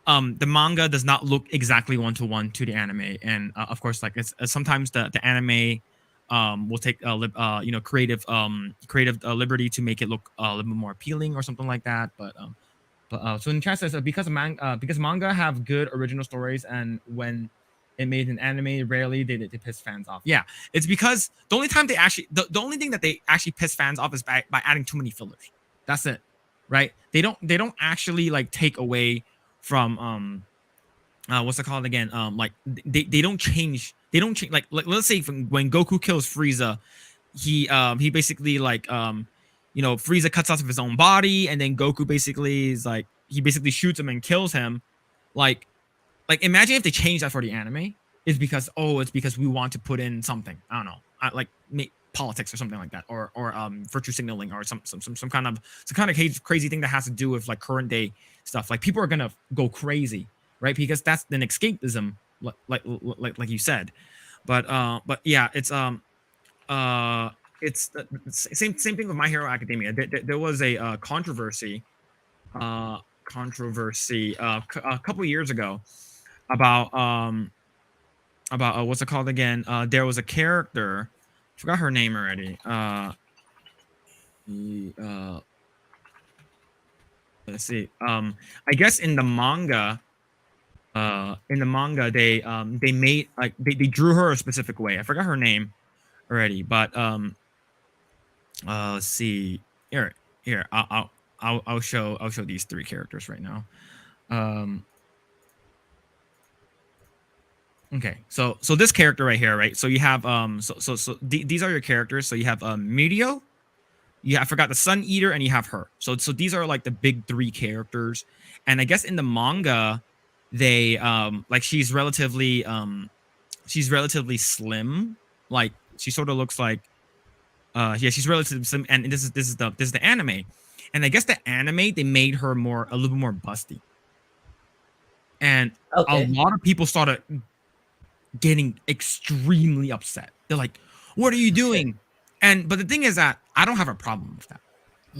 the manga does not look exactly one to one to the anime, and of course, like it's sometimes the anime will take creative liberty to make it look a little bit more appealing or something like that. But so in chat says because manga have good original stories, and when it made an anime, rarely they piss fans off. Yeah, it's because the only time they actually the only thing that they actually piss fans off is by adding too many fillers. That's it, right? They don't actually like take away from what's it called again? Like they don't change like let's say when Goku kills Frieza, he basically like Frieza cuts off of his own body, and then Goku basically is like he basically shoots him and kills him. Like imagine if they changed that for the anime. It's because we want to put in something. I don't know, like politics or something like that, or virtue signaling, or some kind of crazy thing that has to do with like current day stuff. Like people are gonna go crazy, right? Because that's an escapism, like you said. But yeah, it's the same thing with My Hero Academia. There was a controversy a couple years ago about what's it called again? There was a character, forgot her name already. The, let's see. I guess in the manga they made like they drew her a specific way. I forgot her name already, but let's see. Here I'll show these three characters right now. Um, okay, so this character right here, right? So you have these are your characters. So you have Mirio, I forgot the Sun Eater, and you have her. So these are like the big three characters. And I guess in the manga, they like she's relatively slim. Like she sort of looks like yeah, she's relatively slim. And this is the anime. And I guess the anime they made her a little bit more busty. And a Okay. lot of people started getting extremely upset. They're like, "What are you Okay. doing?" But the thing is that I don't have a problem with that,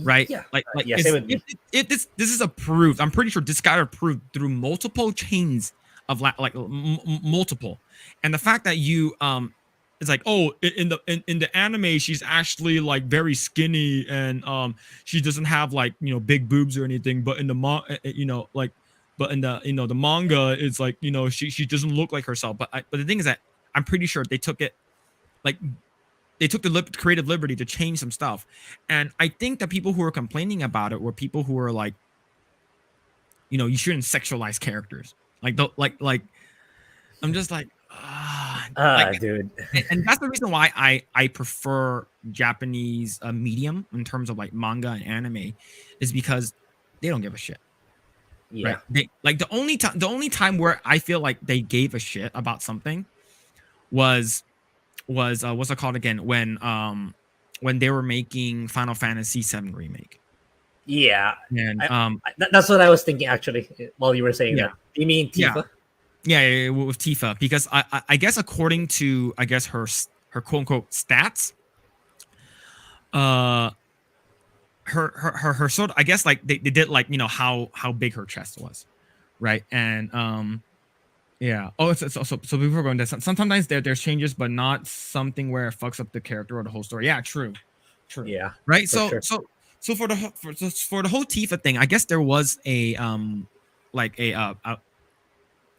right? Yeah. Like Yes, it it's would be. this is approved. I'm pretty sure this got approved through multiple chains of multiple, and the fact that you it's like, oh, in the anime she's actually like very skinny, and she doesn't have like big boobs or anything, but in the like but in the manga it's like she doesn't look like herself. But the thing is that I'm pretty sure they took it like they took the creative liberty to change some stuff. And I think that people who were complaining about it were people who were like, you shouldn't sexualize characters. Like I'm just like, like, Dude. and that's the reason why I prefer Japanese medium in terms of like manga and anime, is because they don't give a shit, right? Yeah. They like the only time where I feel like they gave a shit about something was what's it called again, when they were making Final Fantasy VII remake. Yeah. And That's what I was thinking actually while you were saying yeah, that. You mean yeah, Tifa? yeah, with Tifa, because I guess according to her quote unquote stats, uh, her sort of, I guess like they did like how big her chest was, right? And yeah. Oh, so before going to sometimes there's changes, but not something where it fucks up the character or the whole story. Yeah, true, Yeah, right? for So sure. for the whole Tifa thing, I guess there was a like a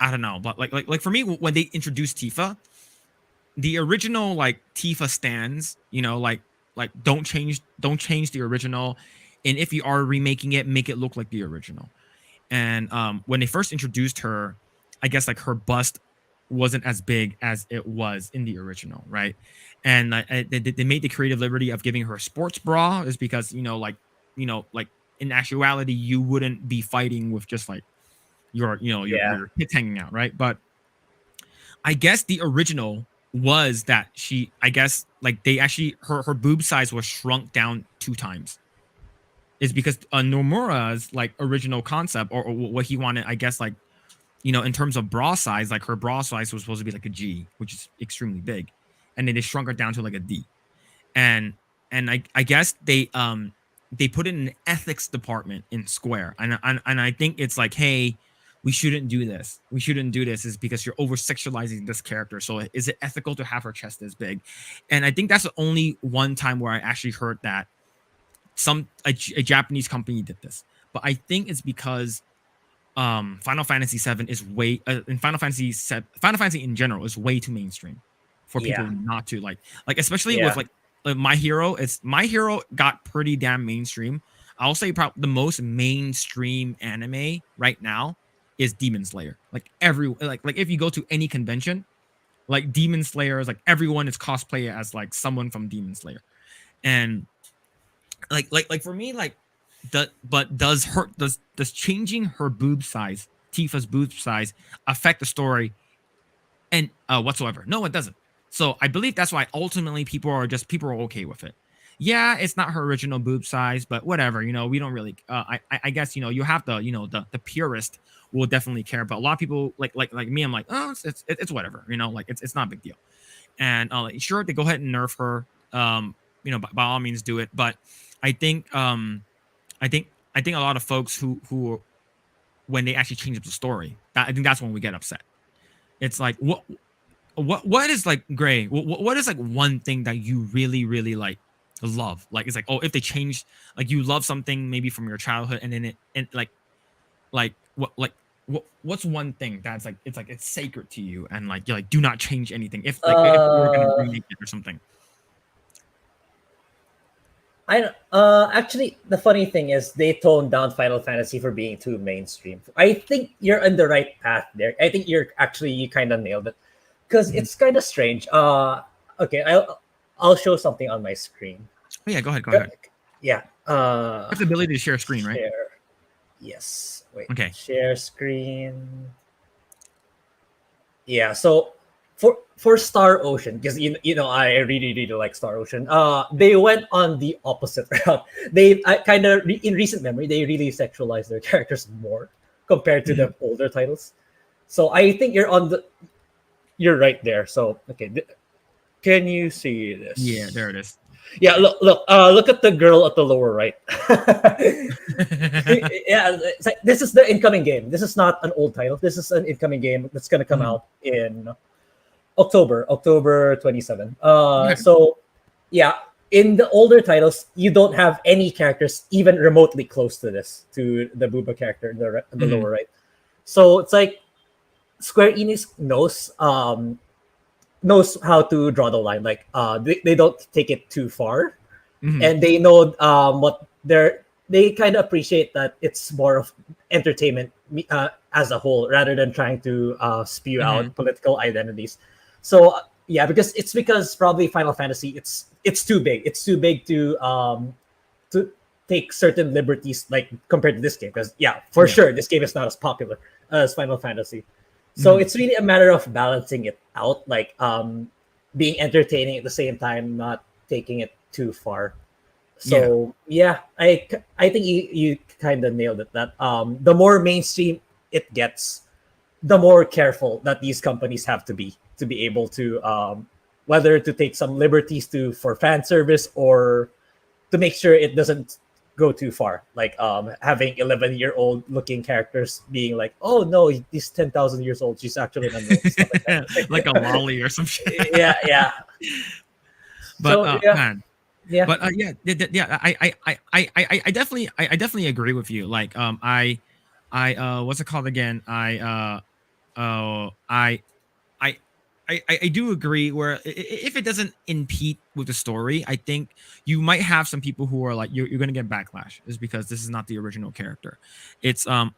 I don't know, but like for me when they introduced Tifa, the original like Tifa stands, like don't change the original, and if you are remaking it, make it look like the original. And when they first introduced her, I guess like her bust wasn't as big as it was in the original, right? And they made the creative liberty of giving her a sports bra, is because like in actuality you wouldn't be fighting with just like Yeah. your tits hanging out, right? But I guess the original was that I guess like they actually her boob size was shrunk down 2 times, is because Nomura's like original concept, or what he wanted, I guess, like in terms of bra size, like her bra size was supposed to be like a G, which is extremely big, and then they shrunk her down to like a D. And I guess they put it in an ethics department in Square, and I think it's like, hey, we shouldn't do this. We shouldn't do this, is because you're over sexualizing this character. So is it ethical to have her chest this big? And I think that's the only one time where I actually heard that a Japanese company did this. But I think it's because Final Fantasy 7 is way and Final Fantasy in general is way too mainstream for people Yeah. not to like especially with Yeah. like My Hero got pretty damn mainstream. I'll say probably the most mainstream anime right now is Demon Slayer. Like like if you go to any convention, like Demon Slayer is like everyone is cosplay as like someone from Demon Slayer. And like for me, like but does changing her boob size, Tifa's boob size, affect the story and whatsoever? No, it doesn't. So I believe that's why ultimately people are okay with it. Yeah, it's not her original boob size, but whatever. We don't really. I guess you have the purist will definitely care, but a lot of people like me, I'm like, oh, it's whatever. Like it's not a big deal. And sure, they go ahead and nerf her. By all means do it. But I think I think a lot of folks who when they actually change up the story, I think that's when we get upset. It's like what is like Grae? What is like one thing that you really like love? Like it's like, oh, if they change, like you love something maybe from your childhood, and then like what's one thing that's like it's sacred to you, and like you're like, do not change anything if we were gonna Uh, remake it or something. Actually, the funny thing is they toned down Final Fantasy for being too mainstream. I think you're on the right path there. I think you kind of nailed it, because Mhm. it's kind of strange. Okay, I'll show something on my screen. Oh, yeah, go ahead. Yeah. You have the ability to share a screen, right? Share. Yes. Wait. Okay. Share screen. Yeah. So for Star Ocean, because I really like Star Ocean. They went on the opposite route. They kind of in recent memory they really sexualized their characters more compared to Mhm. the older titles. So I think you're right there. So okay, can you see Yeah, this? there it is. Yeah, look at the girl at the lower right. Yeah, it's like, this is the incoming game. This is not an old title. This is an incoming game that's gonna come Mhm. out in October 27. Okay. So yeah, in the older titles, you don't have any characters even remotely close to to the Booba character in the Mhm. lower right. So it's like Square Enix knows how to draw the line. Like they don't take it too far, Mhm. and they know what they kind of appreciate that it's more of entertainment as a whole rather than trying to spew Mhm. out political identities. So yeah, because probably Final Fantasy it's too big. It's too big to take certain liberties like compared to this game, because yeah, for Yeah. sure this game is not as popular as Final Fantasy. So Mhm. it's really a matter of balancing it out, like being entertaining at the same time, not taking it too far. Yeah. So yeah, I think you kind of nailed it. That the more mainstream it gets, the more careful that these companies have to be able to whether to take some liberties to for fan service or to make sure it doesn't go too far. Like having 11-year-old looking characters being like, oh no, he's 10,000 years old. She's actually an adult. Stuff like that. Like a lolly or some shit. Yeah, yeah. But So yeah, man, yeah. but yeah, I definitely agree with you. Like I what's it called again? I I do agree where if it doesn't impede with the story, I think you might have some people who are like you're gonna get backlash is because this is not the original character. It's I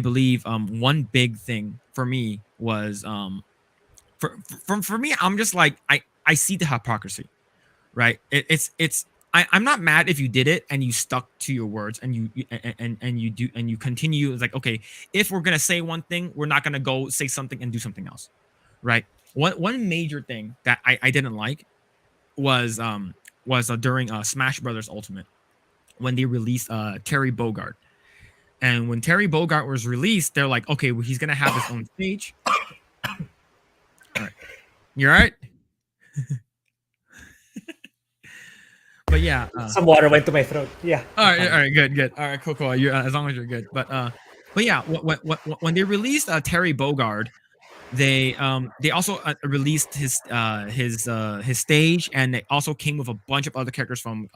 believe one big thing for me was for me I'm just like I see the hypocrisy, right? I'm not mad if you did it and you stuck to your words and and you do and you continue. It's like, okay, if we're gonna say one thing, we're not gonna go say something and do something else, right? One major thing that I didn't like was during Smash Brothers Ultimate when they released Terry Bogard. And when Terry Bogard was released, they're like, okay, well, he's gonna have his own stage. All right, you're right. But yeah, Some water went to my throat. Yeah. all right, good. All right, cool. You as long as you're good. But yeah, when they released Terry Bogard, they also released his stage, and they also came with a bunch of other characters from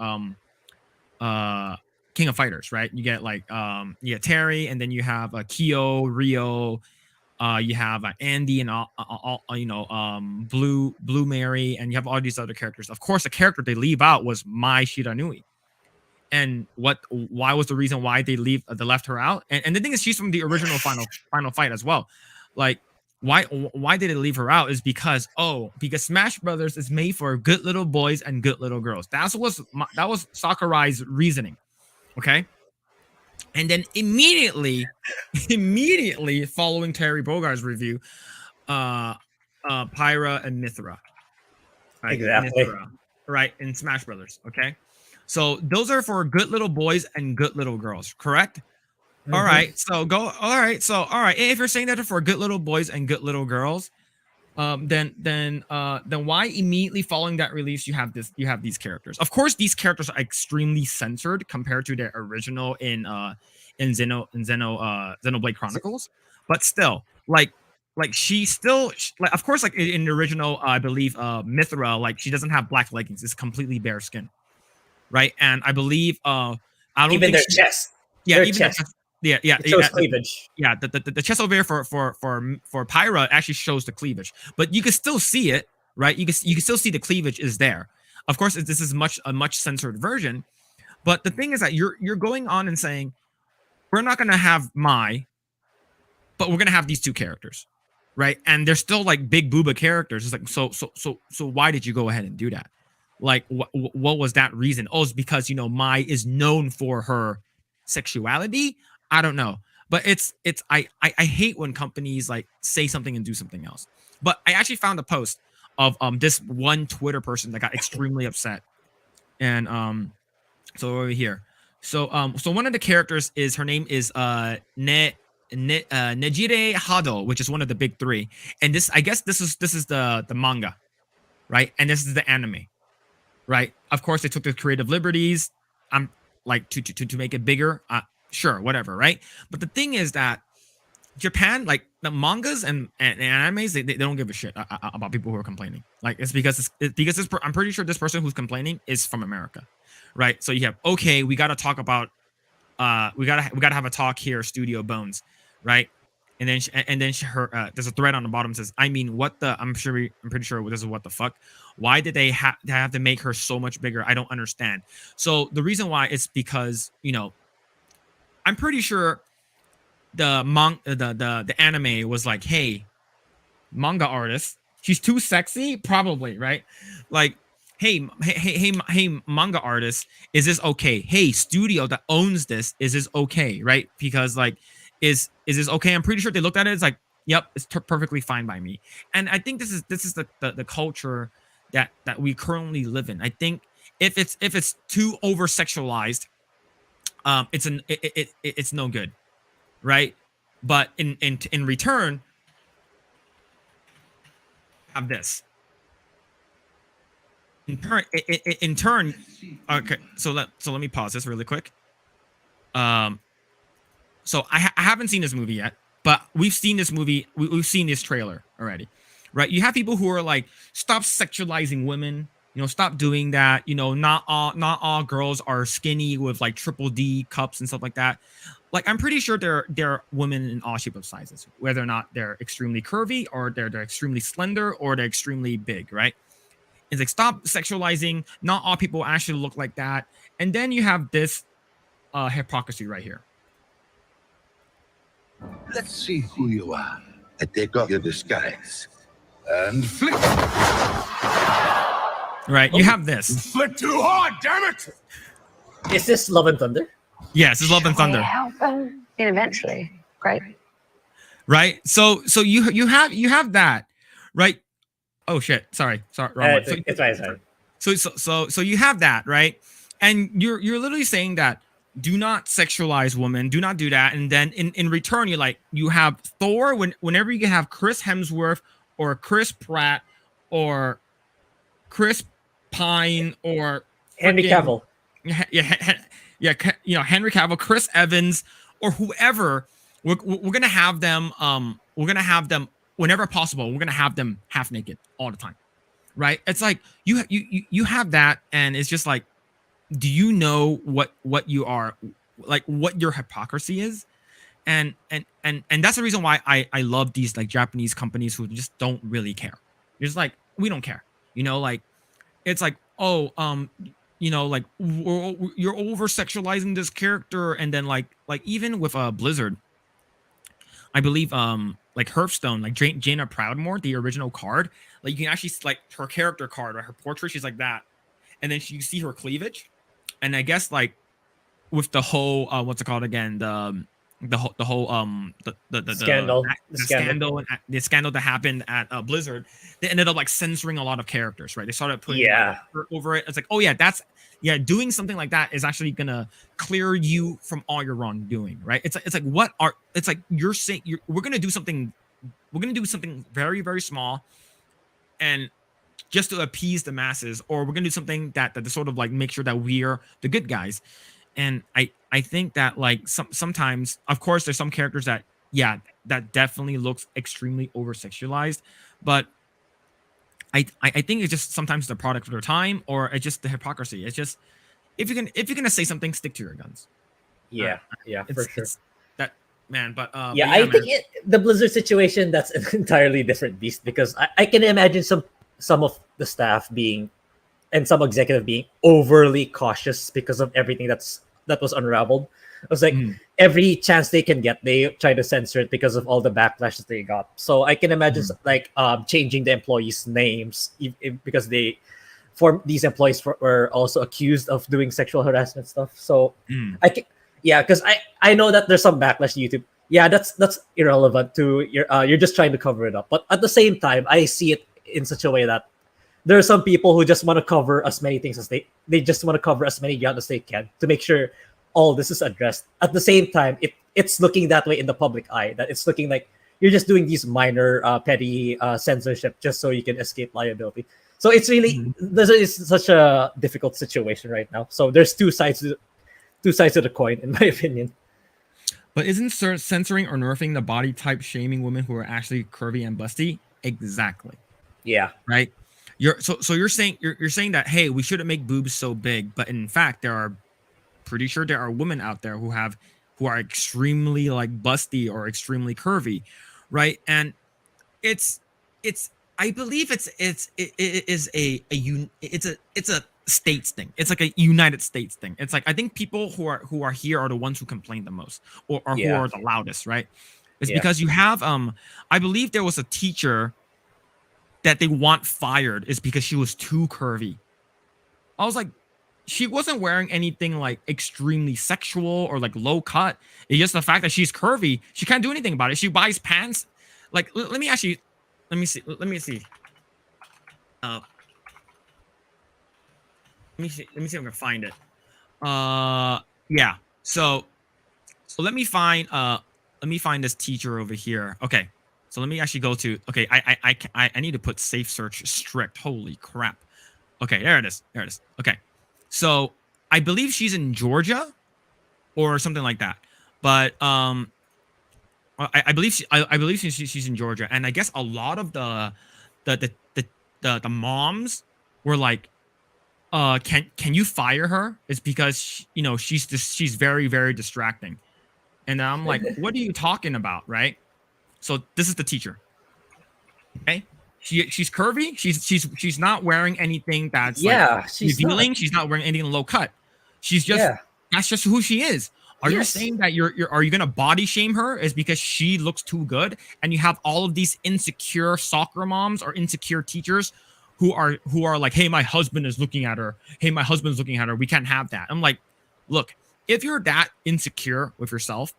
King of Fighters, right? You get like you get Terry, and then you have Kyo, Rio, you have Andy, and all Blue Mary, and you have all these other characters. Of course, the character they leave out was Mai Shiranui. And why was the reason why they left her out? And the thing is, she's from the original final fight as well. Like, why did they leave her out? Is because Smash Brothers is made for good little boys and good little girls. That was Sakurai's reasoning. Okay. And then immediately following Terry Bogard's review, Pyra and Mithra, right? Exactly. Mithra, right, in Smash Brothers. Okay. So those are for good little boys and good little girls, correct? Mm-hmm. All right. So all right. If you're saying that for good little boys and good little girls, then why immediately following that release you have these characters? Of course, these characters are extremely censored compared to their original in Xenoblade Chronicles, but still, like she still like, of course, like in the original, I believe Mithra, like she doesn't have black leggings; it's completely bare skin. Right, and I believe I don't even think their chest. Yeah, their even chest. it shows cleavage. The chest over here for Pyra actually shows the cleavage, but you can still see it, right? You can still see the cleavage is there. Of course, this is a much censored version, but the thing is that you're going on and saying we're not gonna have Mai, but we're gonna have these two characters, right? And they're still like big booba characters. It's like so why did you go ahead and do that? Like, what was that reason? Oh, it's because Mai is known for her sexuality. I don't know, but I hate when companies like say something and do something else. But I actually found a post of this one Twitter person that got extremely upset, and so over here, so one of the characters is her name is Nejire Hado, which is one of the big three, and I guess this is the manga, right? And this is the anime. Right. Of course, they took the creative liberties. I'm like to make it bigger. Sure, whatever. Right. But the thing is that Japan, like the mangas and animes, they don't give a shit about people who are complaining. Like it's because I'm pretty sure this person who's complaining is from America. Right. So you have we got to talk about we gotta have a talk here, Studio Bones. Right. And then there's a thread on the bottom that says, I mean, I'm pretty sure this is what the fuck. Why did they have to make her so much bigger? I don't understand. So the reason why is because, I'm pretty sure the anime was like, hey, manga artist, she's too sexy, probably, right? Like, hey, manga artist, is this okay? Hey, studio that owns this, is this okay, right? Because like, is this okay? I'm pretty sure they looked at it. It's like, yep, it's perfectly fine by me. And I think this is the culture that we currently live in. I think if it's too over sexualized, it's no good, right? But in return, have this. In turn, okay. So let me pause this really quick. So I haven't seen this movie yet, but we've seen this movie. We've seen this trailer already, right? You have people who are like, stop sexualizing women. Stop doing that. Not all girls are skinny with like triple D cups and stuff like that. Like, I'm pretty sure there are women in all shape of sizes, whether or not they're extremely curvy or they're extremely slender or they're extremely big, right? It's like, stop sexualizing. Not all people actually look like that. And then you have this hypocrisy right here. Let's see who you are. I take off your disguise. And flick. Right, you have this. Flick too hard, damn it! Is this Love and Thunder? Yes, it's Love and Thunder. Eventually. Great. Right? So you have that, right? Oh shit. Sorry, wrong one. It's fine. So you have that, right? And you're literally saying that do not sexualize women, do not do that. And then in return, you have Thor whenever you can have Chris Hemsworth or Chris Pratt or Chris Pine or Henry Cavill. Yeah, Henry Cavill, Chris Evans, or whoever. We're gonna have them. We're gonna have them whenever possible. We're gonna have them half naked all the time, right? It's like you have that, and it's just like, do you know what you are, like what your hypocrisy is? And that's the reason why I love these like Japanese companies who just don't really care. You're just like, we don't care, like it's like, oh, like you're over sexualizing this character. And then like even with Blizzard, I believe like Hearthstone, like Jaina Proudmoore, the original card, like you can actually like her character card, right? Her portrait, she's like that, and then you see her cleavage. And I guess like with the whole what's it called again, the scandal that happened at Blizzard, they ended up like censoring a lot of characters, right? They started putting like, over it. It's like, oh yeah, doing something like that is actually gonna clear you from all your wrongdoing, right? It's like you're saying we're gonna do something very, very small, and just to appease the masses, or we're gonna do something that to sort of like make sure that we're the good guys. And I think that like sometimes, of course, there's some characters that definitely looks extremely over sexualized, but I think it's just sometimes the product of their time, or it's just the hypocrisy. It's just, if you're gonna say something, stick to your guns. For sure. It's that, man. But I think the Blizzard situation, that's an entirely different beast, because I can imagine some of the staff being, and some executive being overly cautious because of everything that was unraveled. I was like, every chance they can get, they try to censor it because of all the backlash that they got. So I can imagine like changing the employees' names because these employees were also accused of doing sexual harassment stuff. So because I know that there's some backlash to YouTube. Yeah, that's irrelevant to you're just trying to cover it up. But at the same time, I see it in such a way that there are some people who just want to cover as many things as they just want to cover as many ground as they can to make sure all this is addressed. At the same time, it's looking that way in the public eye, that it's looking like you're just doing these minor petty censorship just so you can escape liability. So it's really this is such a difficult situation right now. So there's two sides to the coin, in my opinion. But isn't censoring or nerfing the body type shaming women who are actually curvy and busty? Exactly. Yeah. Right. You're saying that, hey, we shouldn't make boobs so big, but in fact pretty sure there are women out there who are extremely like busty or extremely curvy, right? And it's I believe it's a states thing. It's like a United States thing. It's like, I think people who are here are the ones who complain the most, or who are the loudest, right? It's because you have I believe there was a teacher that they want fired is because she was too curvy. I was like, she wasn't wearing anything like extremely sexual or like low cut. It's just the fact that she's curvy. She can't do anything about it. She buys pants. Like, let me see. Let me see. Let me see if I can find it. Yeah. So let me find this teacher over here. Okay. So let me actually go to. Okay, I need to put safe search strict. Holy crap. Okay, there it is. There it is. Okay, so I believe she's in Georgia or something like that. But I believe I believe she's in Georgia, and I guess a lot of the the moms were like, can you fire her? It's because she's very very distracting, and I'm like, what are you talking about, right? So this is the teacher. Okay, she's curvy. She's not wearing anything that's like Yeah, she's revealing. not. She's not wearing anything low cut. She's just Yeah. that's just who she is. Are you Yes. saying that are you gonna body shame her is because she looks too good, and you have all of these insecure soccer moms or insecure teachers who are like, hey, my husband is looking at her. Hey, my husband's looking at her. We can't have that. I'm like, look, if you're that insecure with yourself,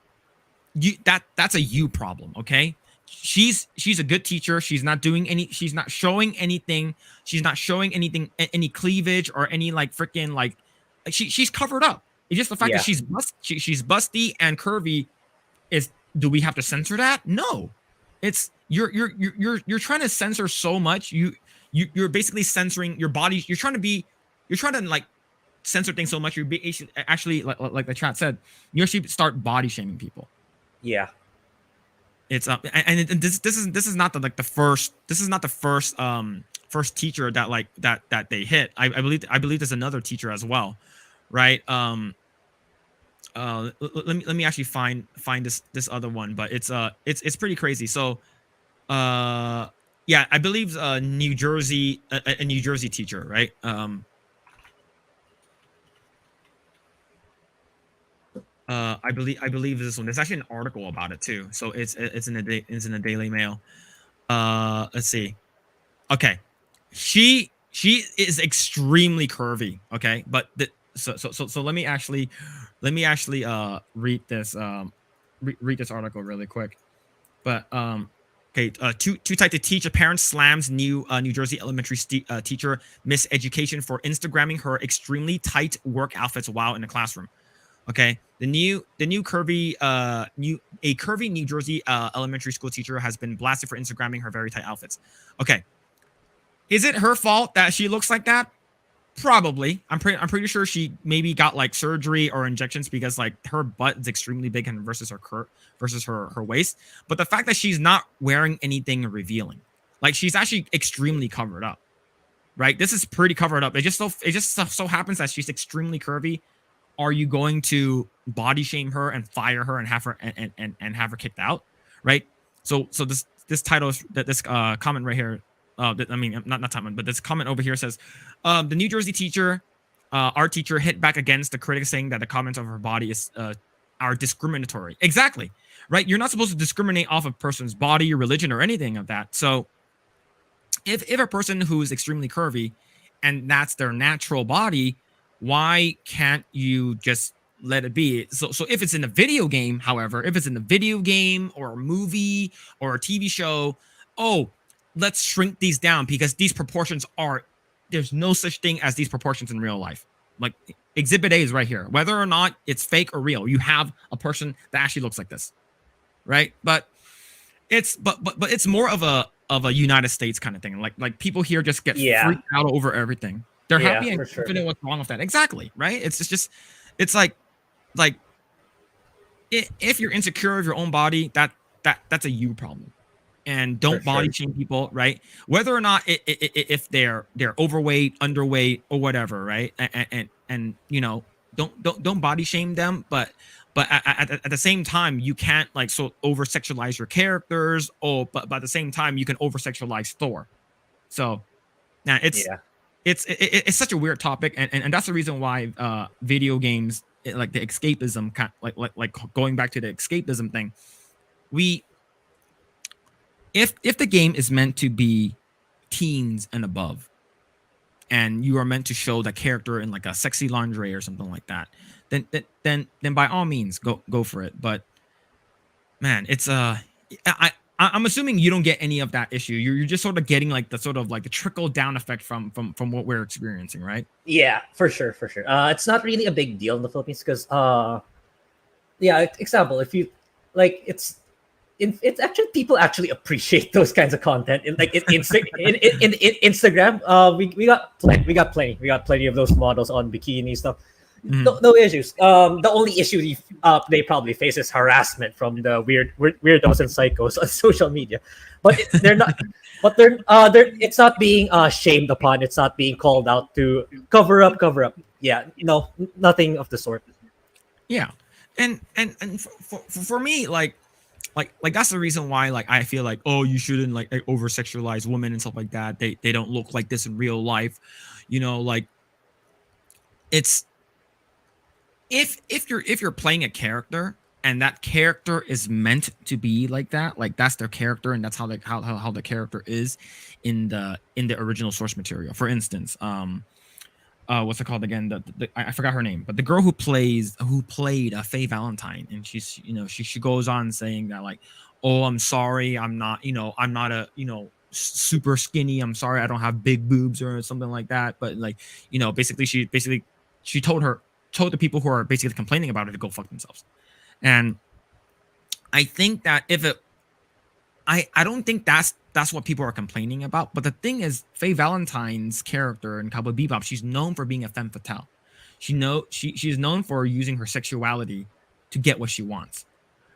that's a you problem, okay? She's a good teacher. She's not showing anything. She's not showing anything, any cleavage or any like freaking like she's covered up. It's just the fact that she's she's busty and curvy. Do we have to censor that? No. It's you're trying to censor so much. You're basically censoring your body. You're trying to like censor things so much. You're actually like the chat said, you actually start body shaming people. Yeah. It's and this is not the first teacher that like that they hit. I believe there's another teacher as well, right? Let me actually find this other one, but it's pretty crazy. So yeah, I believe New Jersey, a New Jersey teacher, right? I believe this one. There's actually an article about it too. So it's in the Daily Mail. Let's see. Okay, she is extremely curvy. Okay, but so let me actually read this read this article really quick. But okay, too tight to teach. A parent slams New Jersey elementary teacher miseducation for Instagramming her extremely tight work outfits while in the classroom. Okay, the new curvy curvy New Jersey elementary school teacher has been blasted for Instagramming her very tight outfits. Okay, is it her fault that she looks like that? Probably. I'm pretty sure she maybe got like surgery or injections because like her butt is extremely big and versus her waist. But the fact that she's not wearing anything revealing, like she's actually extremely covered up, right? This is pretty covered up. It just so happens that she's extremely curvy. Are you going to body shame her and fire her and have her and have her kicked out, right? So this title, this comment right here, I mean not comment, but this comment over here says, the New Jersey teacher, art teacher, hit back against the critics saying that the comments of her body are discriminatory. Exactly, right? You're not supposed to discriminate off a person's body, religion, or anything of that. So if a person who is extremely curvy and that's their natural body, why can't you just let it be? So if it's in a video game, however, if it's in a video game or a movie or a TV show, oh, let's shrink these down because these proportions there's no such thing as these proportions in real life. Like Exhibit A is right here. Whether or not it's fake or real, you have a person that actually looks like this, right? But it's more of a United States kind of thing. Like people here just get freaked out over everything. They're happy and confident what's wrong with that. Exactly, right? It's like if you're insecure of your own body, that's a you problem. And don't body shame people, right? Whether or not if they're overweight, underweight, or whatever, right? And you know, don't body shame them, but at the same time, you can't like so over sexualize your characters. But at the same time, you can over sexualize Thor. So now it's such a weird topic, and that's the reason why video games, like the escapism, like going back to the escapism thing, if the game is meant to be teens and above, and you are meant to show the character in like a sexy lingerie or something like that, then by all means go for it. But man, it's I'm assuming you don't get any of that issue. You're just sort of getting like the sort of like the trickle down effect from what we're experiencing, right? Yeah, for sure. It's not really a big deal in the Philippines because example, if you like, it's actually people actually appreciate those kinds of content. Like in Instagram, we got plenty of those models on bikini stuff. No issues. The only issue they probably face is harassment from the weirdos and psychos on social media, but they're not. But they're it's not being shamed upon. It's not being called out to cover up. Yeah, no, nothing of the sort. Yeah, and for me, like that's the reason why like I feel like, oh, you shouldn't like over sexualize women and stuff like that. They don't look like this in real life, like it's if you're playing a character and that character is meant to be like that, like that's their character and that's how the character is in the original source material. For instance, what's it called again? I forgot her name, but the girl who played Faye Valentine, and she goes on saying that like, oh, I'm sorry, I'm not a super skinny. I'm sorry, I don't have big boobs or something like that. But like, basically she told the people who are basically complaining about it to go fuck themselves. And I think that I don't think that's what people are complaining about. But the thing is, Faye Valentine's character in Cowboy Bebop, she's known for being a femme fatale. She's known for using her sexuality to get what she wants,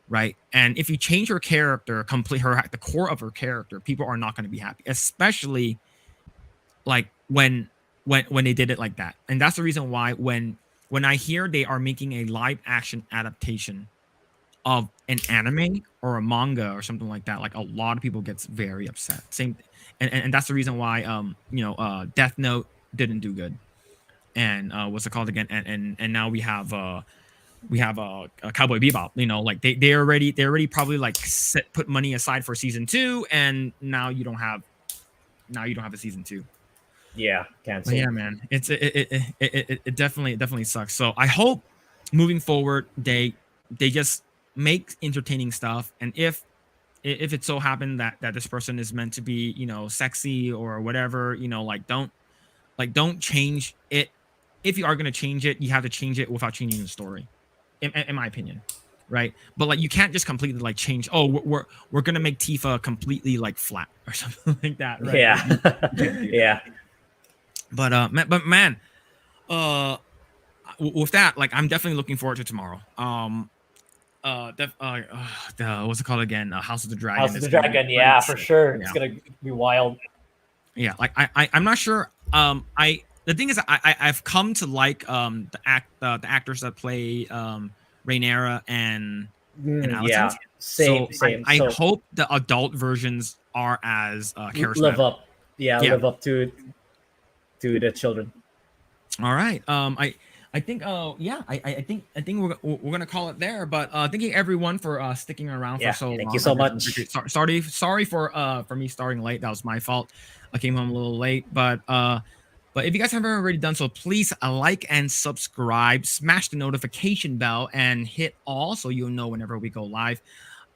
right? And if you change her character, the core of her character, people are not going to be happy, especially like when they did it like that. And that's the reason why when I hear they are making a live action adaptation of an anime or a manga or something like that, like a lot of people gets very upset. And that's the reason why Death Note didn't do good. And what's it called again? And now we have a Cowboy Bebop. Like they already probably like put money aside for season 2, and now you don't have a season 2. Yeah, cancel. Yeah, man, it definitely sucks. So I hope moving forward they just make entertaining stuff, and if it so happened that this person is meant to be sexy or whatever, don't change it. If you are going to change it, you have to change it without changing the story, in my opinion, right? But like you can't just completely like change, oh, we're going to make Tifa completely like flat or something like that, right? Yeah. Yeah. But man, with that, like I'm definitely looking forward to tomorrow. What's it called again? House of the Dragon. House of the Dragon, yeah, for sure. Yeah. It's gonna be wild. Yeah, like I'm not sure. The thing is, I've come to like the actors that play Rhaenyra and Alicent. Yeah, same. I hope the adult versions are as charismatic. Live up, live up to the children. All right. I think I think we're gonna call it there. But thank you everyone for sticking around for so long. Thank you so much. Sorry for me starting late. That was my fault. I came home a little late, but if you guys haven't already done so, please like and subscribe, smash the notification bell, and hit all so you'll know whenever we go live.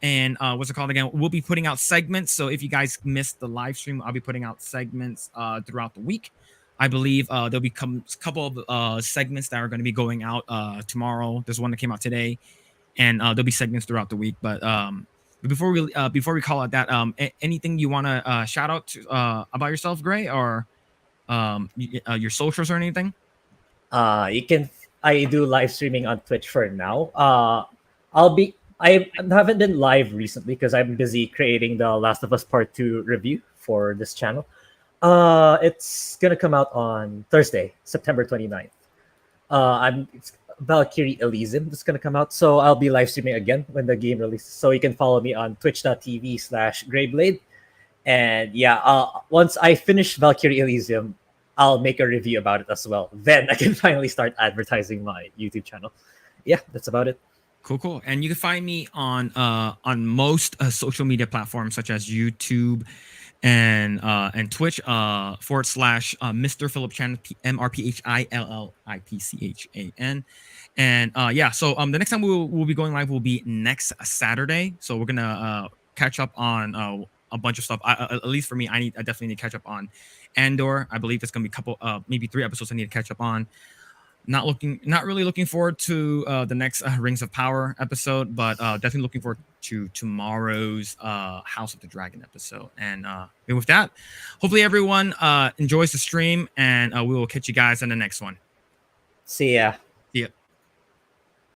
And what's it called again? We'll be putting out segments. So if you guys missed the live stream, I'll be putting out segments throughout the week. I believe there'll be a couple of segments that are going to be going out tomorrow. There's one that came out today, and there'll be segments throughout the week. But before we call it that, anything you want to shout out to, about yourself, Grae, or your socials or anything? I do live streaming on Twitch for now. I haven't been live recently because I'm busy creating the Last of Us Part 2 review for this channel. It's gonna come out on Thursday, September 29th. It's Valkyrie Elysium that's gonna come out, so I'll be live streaming again when the game releases. So you can follow me on twitch.tv/Grayblade. And once I finish Valkyrie Elysium, I'll make a review about it as well. Then I can finally start advertising my YouTube channel. Yeah, that's about it. Cool. And you can find me on most social media platforms such as YouTube and Twitch /Mr. Phillip Chan, MrPhillipChan. And so the next time we'll be going live will be next Saturday. So we're gonna catch up on a bunch of stuff. At least for me, I definitely need to catch up on Andor. I believe it's gonna be a couple maybe 3 episodes I need to catch up on. not really looking forward to the next Rings of Power episode, but definitely looking forward to tomorrow's House of the Dragon episode. And with that, hopefully everyone enjoys the stream, and we will catch you guys in the next one. See ya. See ya.